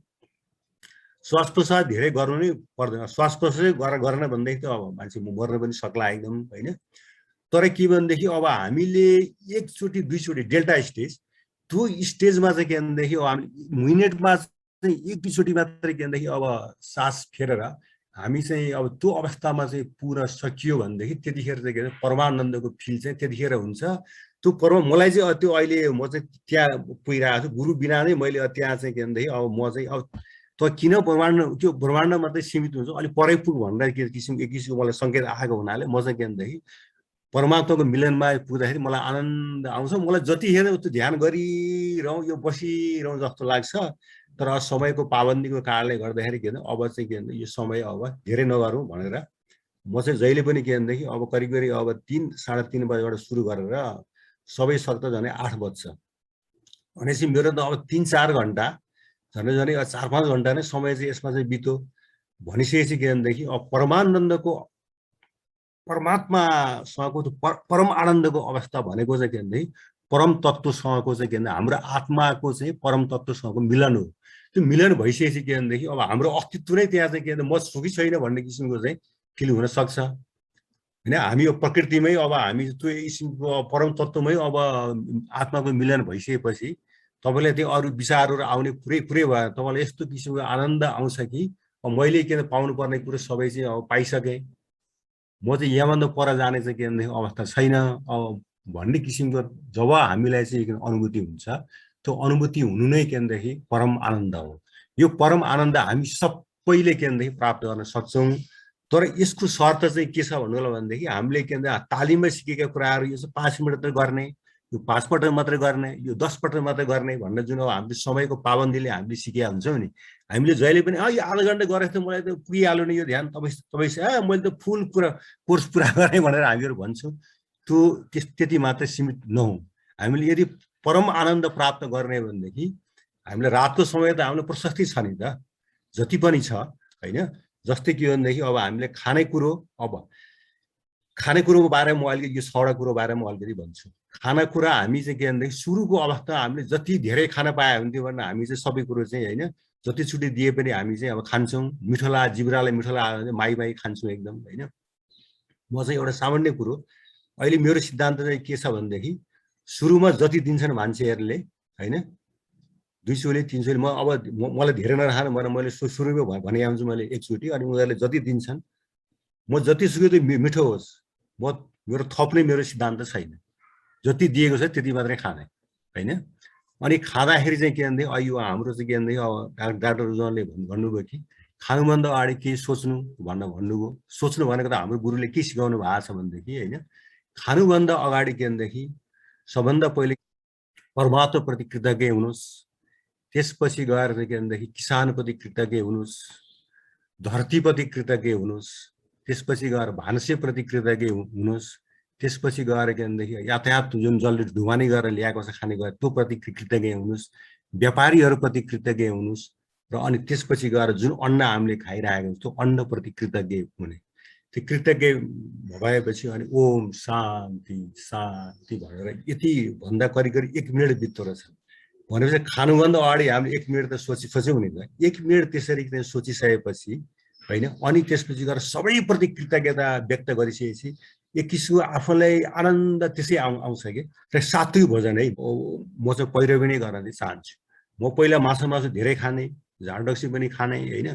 Speaker 4: श्वास प्रश्वास धेरै गर्नु नै पर्दैन। श्वास प्रश्वास गर्न भन्दाखेरि त अब मान्छे मर्न पनि सक्ला एकदम होइन। तर के भनेदेखि अब हामीले एकचोटि दुईचोटि डेल्टा स्टेज, त्यो स्टेजमा चाहिँ के भनेदेखि अब हामी मिनेटमा चाहिँ 1-2 चोटि मात्रै के भनेदेखि अब सास फेरेर हामी चाहिँ अब त्यो अवस्थामा चाहिँ पुरा सकियो भनेदेखि त्यतिखेर चाहिँ के भने परमानन्दको फिल चाहिँ त्यतिखेर हुन्छ। त्यो परमा मलाई चाहिँ त्यो अहिले म चाहिँ त्यहाँ पुगिरहेको छु गुरु बिना नै मैले त्यहाँ चाहिँ के भनेदेखि अब म चाहिँ अब त किन ब्रह्माण्ड त्यो ब्रह्माण्ड मात्रै सीमित हुन्छ अलिक परै पुग भनेर एक किसिमको मलाई सङ्केत आएको हुनाले म चाहिँ के भनेदेखि परमात्माको मिलनमा पुग्दाखेरि मलाई आनन्द आउँछ मलाई जतिखेर त्यो ध्यान गरिरहँ यो बसिरहँ जस्तो लाग्छ तर समयको पाबन्दीको कारणले गर्दाखेरि के अब चाहिँ के भन्दा यो समय अब धेरै नगरौँ भनेर म चाहिँ जहिले पनि के भनेदेखि अब करिब करिब अब 3-3:30 बजेबाट सुरु गरेर सबै सक्दा झनै 8 बज्छ भनेपछि मेरो त अब 3-4 घण्टा झनै 4-5 घण्टा नै समय चाहिँ यसमा चाहिँ बित्यो भनिसकेपछि के भनेदेखि अब परमानन्दको परमात्मासँगको परम आनन्दको अवस्था भनेको चाहिँ के भनेदेखि परम तत्त्वसँगको चाहिँ के भन्दा हाम्रो आत्माको चाहिँ परम तत्त्वसँगको मिलन हो त्यो मिलन भइसकेपछि के भनेदेखि अब हाम्रो अस्तित्व नै त्यहाँ चाहिँ के भन्दा म छु कि छैन भन्ने किसिमको चाहिँ फिल हुन सक्छ हैन हामी यो प्रकृतिमै अब हामी त्यो किसिमको परम तत्त्वमै अब आत्माको मिलन भइसकेपछि तपाईलाई त्यो अरु विचारहरु आउने पुरै भयो तपाईलाई यस्तो किसिमको आनन्द आउँछ कि मैले के पाउनु पर्ने कुरो सबै चाहिँ अब पाइसके म चाहिँ यहाँभन्दा पर जाने चाहिँ के भन्ने अवस्था छैन अब भन्ने किसिमको जब हामीलाई चाहिँ अनुभूति हुन्छ त्यो अनुभूति हुनु नै के भन्दाखेरि परम आनन्द हो यो परम आनन्द हामी सबैले के भन्दाखेरि प्राप्त गर्न सक्छौं तर यसको शर्त चाहिँ के छ भन्नुलाई भन्दाखेरि हामीले के भन्छ तालिममा सिकेका कुराहरु यो चाहिँ 5 मिनेट त गर्ने यो 5 पटक मात्र गर्ने यो 10 पटक मात्र गर्ने भन्ने जुन अब हामीले समयको पाबन्दीले हामीले सिकेका हुन्छौं नि हामीले जहिले पनि यो आधा घण्टा गरे त मलाई त पुगिहाल्यो नि यो ध्यान तपाई मैले त फुल कोर्स पुरा गरे भनेर हामीहरु भन्छौं त्यो त्यति मात्र सीमित नहौ हामीले यदि परम आनन्द प्राप्त गर्ने भनेदेखि हामीले रातको समय त हामीले प्रशस्ति छ नि त जति पनि छ हैन जस्तै के भनेदेखि अब हामीले खानेकुरोको बारेमा म अलिकति यो 6वटा कुरो बारेमा अलिकति भन्छु खानेकुरा हामी चाहिँ के भन्दाखेरि सुरुको अवस्था हामीले जति धेरै खान पाए हुन्थ्यो भने हामी चाहिँ सबै कुरो चाहिँ हैन जति छुट्टी दिए पनि हामी चाहिँ अब खान्छौं मिठोला जिब्रालाई मिठोला माई खान्छौं एकदम हैन म चाहिँ एउटा सामान्य कुरो अहिले मेरो सिद्धान्त चाहिँ के छ भन्दाखेरि सुरुमा जति दिन्छन् मान्छेहरुले हैन 200 ले 300 ले म अब मलाई धेरै नराख्नु भनेर मैले सुरुमै भने आउँछु मैले एकचोटी अनि उनीहरुले जति दिन्छन् म जति सुकै त्यो मिठो होस् म मेरो थप्ने मेरो सिद्धान्त छैन जति दिएको छ त्यति मात्रै खाने हैन अनि खादाखेरि चाहिँ के भन्दै अयो हाम्रो चाहिँ के भन्दै अब डाक्टर जनले भन्नुभयो कि खानुभन्दा अगाडि के सोच्नु भन्नुभयो सोच्नु भनेको त हाम्रो गुरुले के सिकाउनु भएको छ भन्देखि हैन खानुभन्दा अगाडि के भन्देखि सबभन्दा पहिले परमात्मा प्रति कृतज्ञ हुनुस् त्यसपछि गएर चाहिँ के भन्दाखेरि किसानप्रति कृतज्ञ हुनुस् धरतीप्रति कृतज्ञ हुनुस् त्यसपछि गएर भान्सेप्रति कृतज्ञ हुनुस् त्यसपछि गएर के भन्दाखेरि यातायात जुन जसले ढुवानी गरेर ल्याएको छ खाने गरे त्यो प्रति कृतज्ञ हुनुस् व्यापारीहरुप्रति कृतज्ञ हुनुस् र अनि त्यसपछि गएर जुन अन्न हामीले खाइरहेको छ त्यो अन्नप्रति कृतज्ञ हुने त्यो कृतज्ञ भएपछि अनि ओम शान्ति शान्ति भनेर यति भन्दा करिब 1 मिनेट बित्दो रहेछ भनेपछि खानुभन्दा अगाडि हामीले 1 मिनेट त सोच्यौं नि त 1 मिनेट त्यसरी सोचिसकेपछि हैन अनि त्यसपछि गएर सबैप्रति कृतज्ञता व्यक्त गरिसकेपछि एक किसिमको आफूलाई आनन्द त्यसै आउँछ के र सात्विक भोजन है म चाहिँ पहिरो पनि गर्न चाहन्छु म पहिला मासु धेरै खाने झाडक्सी पनि खाने हैन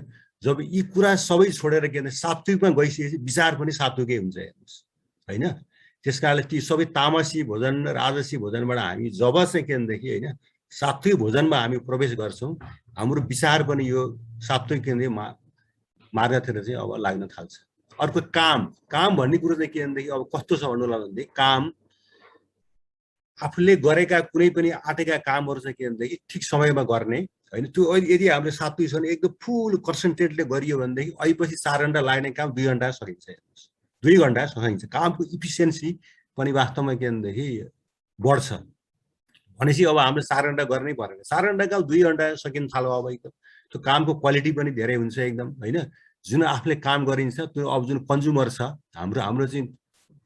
Speaker 4: जब यी कुरा सबै छोडेर के भने सात्विकमा गइसकेपछि विचार पनि सात्विकै हुन्छ हेर्नुस् हैन त्यसकारणले ती सबै तामसी भोजन राजसी भोजनबाट हामी जब चाहिँ के भनेदेखि हैन सात्विक भोजनमा हामी प्रवेश गर्छौं हाम्रो विचार पनि यो सात्विक केन्द्र मार्गतिर चाहिँ अब लाग्न थाल्छ अर्को काम भन्ने कुरो चाहिँ के भनेदेखि अब कस्तो छ भन्नुलाई भन्दै काम आफूले गरेका कुनै पनि आटेका कामहरु चाहिँ के भनेदेखि ठीक समयमा गर्ने हैन त्यो यदि हामीले सात्विक छ भने एकदम फुल कन्सन्ट्रेटले गरियो भनेदेखि अहिपछि 4 घण्टा लाग्ने काम 2 घण्टा सकिन्छ हेर्नुस् 2 घण्टा सकिन्छ कामको इफिसिएन्सी पनि वास्तवमा के भनेदेखि बढ्छ भनेपछि अब हामीले 4 घण्टा गर्नै पर्दैन 4 घण्टा काम 2 घण्टा सकिन थाल्यो अब एकदम त्यो कामको क्वालिटी पनि धेरै हुन्छ एकदम हैन जुन आफूले काम गरिन्छ त्यो अब जुन कन्ज्युमर छ हाम्रो चाहिँ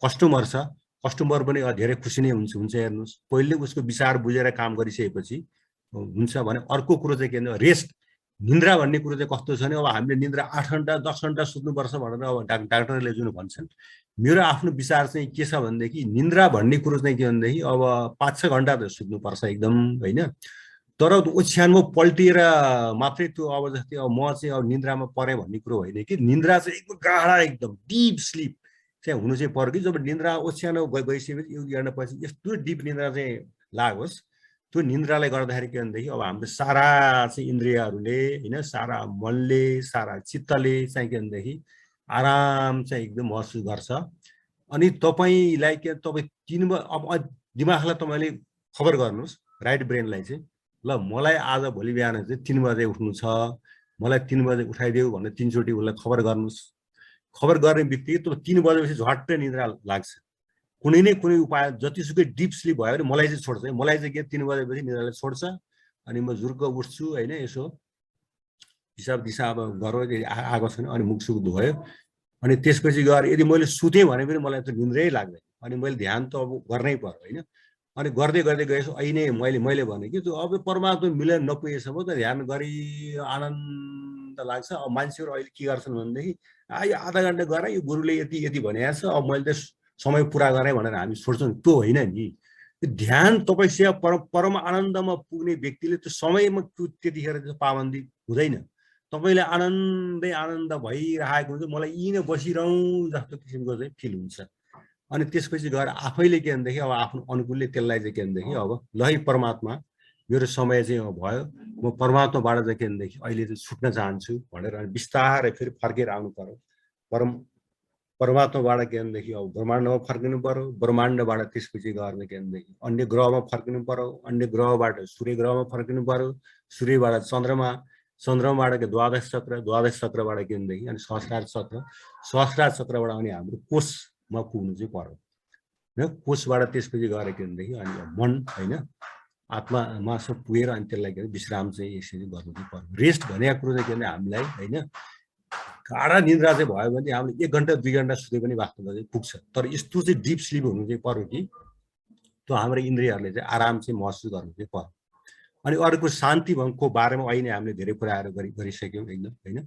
Speaker 4: कस्टमर पनि धेरै खुसी नै हुन्छ हेर्नुस् पहिले उसको विचार बुझेर काम गरिसकेपछि हुन्छ भने अर्को कुरो चाहिँ के भन्दा रेस्ट निन्द्रा भन्ने कुरो चाहिँ कस्तो छ भने अब हामीले निन्द्रा 8 घण्टा 10 घण्टा सुत्नुपर्छ भनेर अब डाक्टरले जुन भन्छन् मेरो आफ्नो विचार चाहिँ के छ भनेदेखि निन्द्रा भन्ने कुरो चाहिँ के भनेदेखि अब 5-6 घण्टा त सुत्नुपर्छ एकदम हैन तर ओछ्यानमा पल्टिएर मात्रै त्यो अब जस्तै अब म चाहिँ अब निन्द्रामा परे भन्ने कुरो होइन कि निन्द्रा चाहिँ एकदम गाढा एकदम डीप स्लीप चाहिँ हुनु चाहिँ पर्यो कि जब निन्द्रा ओछ्यानो गइसकेपछि योग गर्नपछि यस्तो डिप निन्द्रा चाहिँ लागोस्। त्यो निन्द्राले गर्दाखेरि के भनेदेखि अब हाम्रो सारा चाहिँ इन्द्रियहरूले होइन सारा मनले सारा चित्तले चाहिँ के भनेदेखि आराम चाहिँ एकदम महसुस गर्छ। अनि तपाईँलाई के तपाईँ 3 अब दिमागलाई तपाईँले खबर गर्नुहोस् राइट ब्रेनलाई चाहिँ ल मलाई आज भोलि बिहान चाहिँ 3 बजे उठ्नु छ, मलाई 3 बजे उठाइदेऊ भनेर 3 चोटि उसलाई खबर गर्नुहोस्। खबर गर्ने बित्तिकै त 3 बजेपछि झट्टै निद्रा लाग्छ। कुनै न कुनै उपाय जतिसुकै डिप स्लिप भयो भने मलाई चाहिँ छोड्छ। मलाई चाहिँ के 3 बजेपछि निद्राले छोड्छ। अनि म जुर्क उठ्छु होइन, यसो हिसाब दिशा अब गरेर आएको छैन अनि मुखसुख धोयो। अनि त्यसपछि गएर यदि मैले सुतेँ भने पनि मलाई त निन्द्रै लाग्दैन। अनि मैले ध्यान त अब गर्नै पर्यो होइन। अनि गर्दै गर्दै गएछु अहिले मैले भने कि त्यो अब परमात्मा मिलन नपुगेसम्म त ध्यान गरी आनन्द लाग्छ। अब मान्छेहरू अहिले के गर्छन् भनेदेखि यो आधा घन्टा गरेँ, यो गुरुले यति यति भनेको छ, अब मैले त समय पुरा गरेँ भनेर हामी सोच्छौँ। त्यो होइन नि। ध्यान तपाईँ परम आनन्दमा पुग्ने व्यक्तिले त्यो समयमा त्यतिखेर त्यो पाबन्दी हुँदैन। तपाईँले आनन्दै आनन्द भइरहेको हुन्छ, मलाई यहीँ बसिरहँ जस्तो किसिमको चाहिँ फिल हुन्छ। अनि त्यसपछि गएर आफैले के भनेदेखि अब आफ्नो अनुकूलले त्यसलाई चाहिँ के भनेदेखि अब ल है परमात्मा मेरो समय चाहिँ अब भयो, म परमात्माबाट चाहिँ के भनेदेखि अहिले चाहिँ छुट्न चाहन्छु भनेर अनि बिस्तारै फेरि फर्केर आउनु पर्यो। परमात्माबाट के भनेदेखि अब ब्रह्माण्डमा फर्किनु पर्यो, ब्रह्माण्डबाट त्यसपछि गएर के भनेदेखि अन्य ग्रहमा फर्किनु पर्यो, अन्य ग्रहबाट सूर्य ग्रहमा फर्किनु पर्यो, सूर्यबाट चन्द्रमा, चन्द्रमाबाट के द्वादश चक्रबाट के भनेदेखि अनि सहस्रार चक्रबाट अनि हाम्रो कोषमा पुग्नु चाहिँ पर्यो होइन। कोषबाट त्यसपछि गएर के भनेदेखि अनि मन होइन आत्मामा सब पुगेर अनि त्यसलाई के विश्राम चाहिँ यसरी गर्नु चाहिँ पर्यो। रेस्ट भनेको कुरो चाहिँ के भने हामीलाई होइन गाढा निन्द्रा चाहिँ भयो भने हामीले 1 घन्टा 2 घन्टा सुते पनि वास्तवमा चाहिँ पुग्छ। तर यस्तो चाहिँ डिप स्लिप हुनु चाहिँ पर्यो कि त्यो हाम्रो इन्द्रियहरूले चाहिँ आराम चाहिँ महसुस गर्नु चाहिँ पर्यो। अनि अर्को शान्ति भएको बारेमा अहिले हामीले धेरै कुराहरू गरिसक्यौँ एकदम होइन।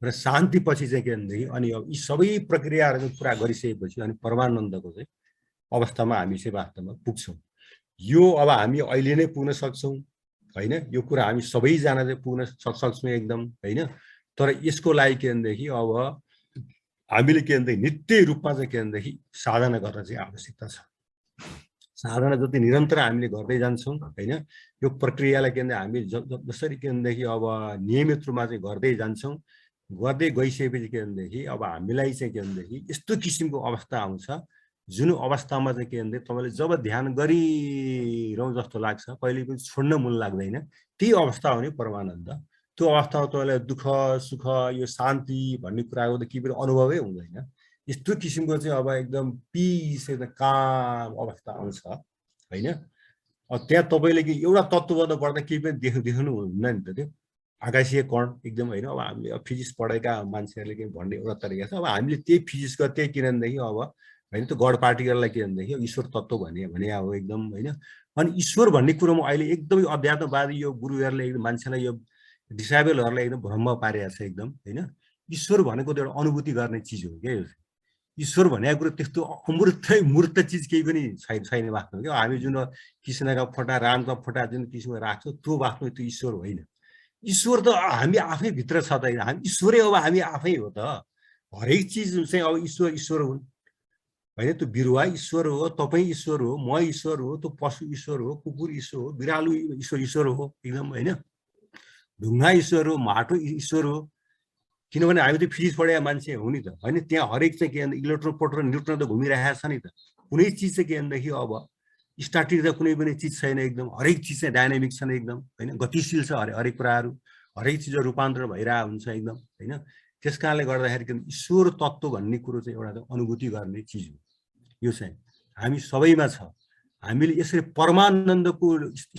Speaker 4: र शान्ति पछि चाहिँ के भनेदेखि अनि अब यी सबै प्रक्रियाहरू पुरा गरिसकेपछि अनि परमानन्दको चाहिँ अवस्थामा हामी चाहिँ वास्तवमा पुग्छौँ। यो अब हामी अहिले नै पुग्न सक्छौँ होइन, यो कुरा हामी सबैजना चाहिँ पुग्न सक्छौँ एकदम होइन। तर यसको लागि के भनेदेखि अब हामीले के भनेदेखि नित्य रूपमा चाहिँ के भनेदेखि साधना गर्न चाहिँ आवश्यकता छ। साधना जति निरन्तर हामीले गर्दै जान्छौँ होइन, यो प्रक्रियालाई के भने हामी जसरी के भनेदेखि अब नियमित रूपमा चाहिँ गर्दै जान्छौँ, गर्दै गइसकेपछि के भनेदेखि अब हामीलाई चाहिँ के भनेदेखि यस्तो किसिमको अवस्था आउँछ जुन अवस्थामा चाहिँ के भनेदेखि तपाईँले जब ध्यान गरिरहँ जस्तो लाग्छ, कहिले पनि छोड्न मन लाग्दैन, त्यही अवस्था हो नि परमानन्द। त्यो अवस्थामा तपाईँलाई दुःख सुख यो शान्ति भन्ने कुराको त केही पनि अनुभवै हुँदैन। यस्तो किसिमको चाहिँ अब एकदम पिस एकदम काम अवस्था आउँछ होइन। अब त्यहाँ तपाईँले कि एउटा तत्त्वबाट पढ्दा केही पनि देख्नु हुन्न नि त, त्यो आकाशीय कण एकदम होइन। अब हामीले फिजिक्स पढेका मान्छेहरूले के भन्ने एउटा तरिका छ। अब हामीले त्यही फिजिक्सको त्यही किनभनेदेखि अब होइन त्यो गड पार्टिकललाई के भनेदेखि ईश्वर तत्त्व भने हो एकदम होइन। अनि ईश्वर भन्ने कुरोमा अहिले एकदमै अध्यात्मवादी यो गुरुहरूले एकदम मान्छेलाई यो डिसाइबलहरूलाई एकदम भ्रम पारिरहेको छ एकदम होइन। ईश्वर भनेको त एउटा अनुभूति गर्ने चिज हो क्या। यो ईश्वर भनेको कुरो त्यस्तो मूर्त चिज केही पनि छैन वास्तवमा क्या। हामी जुन कृष्णका फोटा रामका फोटा जुन किसिमको राख्छौँ त्यो वास्तवमा त्यो ईश्वर होइन। ईश्वर त हामी आफै भित्र छ त, हामी ईश्वरै अब हामी आफै हो त। हरेक चिज चाहिँ अब ईश्वर हुन् होइन। त्यो बिरुवा ईश्वर हो, तपाईँ ईश्वर हो, म ईश्वर हो, त्यो पशु ईश्वर हो, कुकुर ईश्वर हो, बिरालु ईश्वर हो एकदम होइन। ढुङ्गा ईश्वर हो, माटो ईश्वर हो, किनभने हामी त फिजिक्स पढेका मान्छे हो नि त होइन। त्यहाँ हरेक चाहिँ के भन्दा इलेक्ट्रोन प्रोटोन न्युट्रोन त घुमिरहेको छ नि त। कुनै चिज चाहिँ के भनेदेखि अब स्ट्याटिक त कुनै पनि चिज छैन एकदम। हरेक चिज चाहिँ डाइनामिक छ एकदम होइन, गतिशील छ हरेक कुराहरू, हरेक चिज रूपान्तरण भइरहेको हुन्छ एकदम होइन। त्यस कारणले गर्दाखेरि के ईश्वर तत्त्व भन्ने कुरो चाहिँ एउटा अनुभूति गर्ने चिज हो। यो चाहिँ हामी सबैमा छ। हामीले यसरी परमानन्दको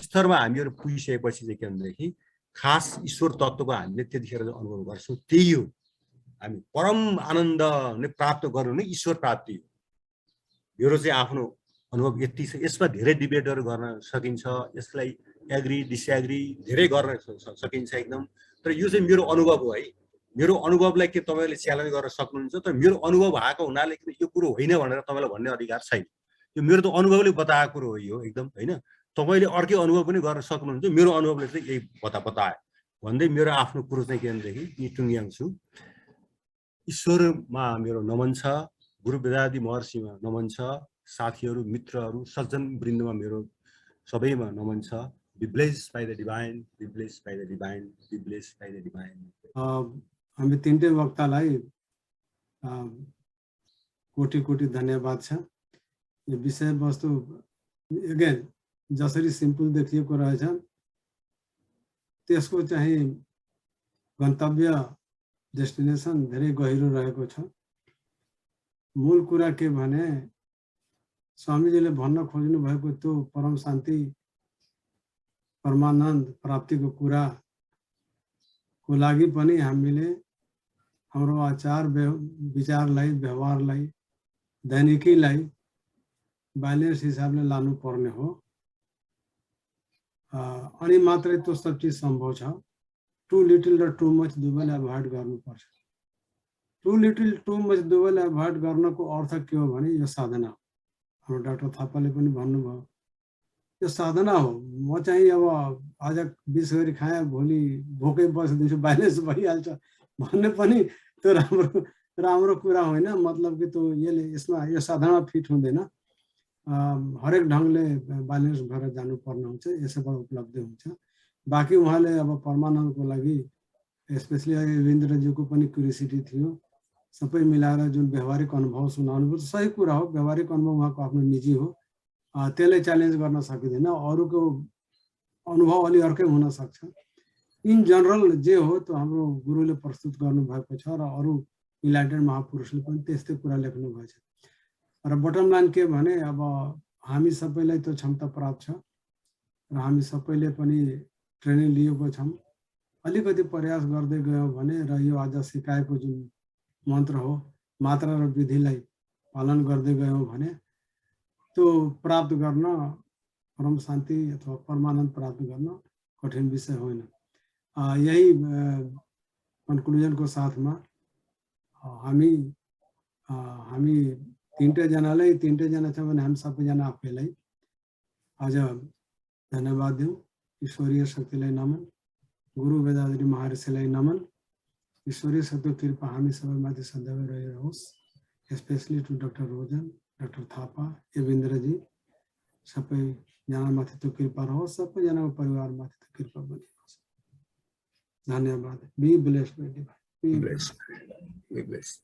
Speaker 4: स्तरमा हामीहरू पुगिसकेपछि चाहिँ के भनेदेखि खास ईश्वर तत्त्वको हामीले त्यतिखेर अनुभव गर्छौँ। त्यही हो हामी परम आनन्द नै प्राप्त गर्नु नै ईश्वर प्राप्ति हो। मेरो चाहिँ आफ्नो अनुभव यति छ। यसमा धेरै डिबेटहरू गर्न सकिन्छ, यसलाई एग्री डिसएग्री धेरै गर्न सकिन्छ एकदम। तर यो चाहिँ मेरो अनुभव हो है। मेरो अनुभवलाई के तपाईँले च्यालेन्ज गर्न सक्नुहुन्छ, तर मेरो अनुभव भएको हुनाले यो कुरो होइन भनेर तपाईँलाई भन्ने अधिकार छैन। यो मेरो त अनुभवले बताएको कुरो हो यो एकदम होइन। तपाईँले अर्कै अनुभव पनि गर्न सक्नुहुन्छ, मेरो अनुभवले चाहिँ यही बतायो भन्दै मेरो आफ्नो कुरो चाहिँ के भनेदेखि टुङ्ग्याउँछु। ईश्वरमा मेरो नमन छ, गुरु वेदादि महर्षिमा नमन छ, साथीहरू, मित्रहरू, सज्जन वृन्दमा मेरो सबैमा नमन छ। Be blessed by the divine, be blessed by the divine, be blessed by the divine.
Speaker 1: हामी तीनटै वक्तालाई कोटी कोटी धन्यवाद छ। यो विषय वस्तु अगेन जसरी सिम्पल देखिएको रहेछ त्यसको चाहिँ गन्तव्य डेस्टिनेसन धेरै गहिरो रहेको छ। मूल कुरा के भने स्वामीजीले भन्न खोज्नु भएको त्यो परम शान्ति परमानन्द प्राप्तिको कुरा को लागि पनि हामीले हाम्रो आचार विचारलाई व्यवहारलाई दैनिकीलाई ब्यालेन्स हिसाबले लानु पर्ने हो। अनि मात्रै त्यो सब चीज सम्भव छ। टु लिटल र टु मच दुवैलाई अभोइड गर्नुपर्छ। टु लिटल टु मच दुवैलाई अभोइड गर्नको अर्थ के हो भने यो साधना हो। हाम्रो डाक्टर थापाले पनि भन्नुभयो यो साधना हो। म चाहिँ अब आज 20 गरी खाए भोलि भोकै बस्दिन्छु ब्यालेन्स भइहाल्छ भन्ने पनि त्यो राम्रो कुरा होइन। मतलब कि त्यो यसमा यो साधना फिट हुँदैन। हरेक ढङ्गले ब्यालेन्स भएर जानुपर्ने हुन्छ, यसैबाट उपलब्धि हुन्छ। बाँकी उहाँले अब परमानन्दको लागि स्पेसली रविन्द्रज्यूको पनि क्युरियोसिटी थियो। सबै मिलाएर जुन व्यावहारिक अनुभव सुनाउनु पर्छ सही कुरा हो। व्यावहारिक अनुभव उहाँको आफ्नो निजी हो, त्यसलाई च्यालेन्ज गर्न सकिँदैन। अरूको अनुभव अलि अर्कै हुन सक्छ। इन जनरल जे हो त्यो हाम्रो गुरुले प्रस्तुत गर्नुभएको छ र अरू इलाइटेड महापुरुषले पनि त्यस्तै कुरा लेख्नु भएको छ। र बटम लाइन के भने अब हामी सबैलाई त्यो क्षमता प्राप्त छ र हामी सबैले पनि ट्रेनिङ लिएको छौँ। अलिकति प्रयास गर्दै गयो भने र यो आज सिकाएको जुन मन्त्र हो मात्रा र विधिलाई पालन गर्दै गयो भने त्यो प्राप्त गर्न परम शान्ति अथवा परमानन्द प्राप्त गर्न कठिन विषय होइन। यही कन्क्लुजनको साथमा हामी तीनटै जना छ भने हामी सबैजना आफैलाई आज धन्यवाद दिउँ। ईश्वरीय शक्तिलाई नमन, गुरु वेदाद्री महर्षिलाई नमन। ईश्वरीय शक्ति कृपा हामी सबैमाथि सदैव रहिरहोस्। Specially to doctor Rojan, doctor Thapa, एविन्द्रजी सबैजनामाथि त्यो कृपा रहोस्। सबैजनाको परिवारमाथि त्यो कृपा बनिरहोस्। धन्यवाद। Be blessed by divine.
Speaker 4: Be blessed.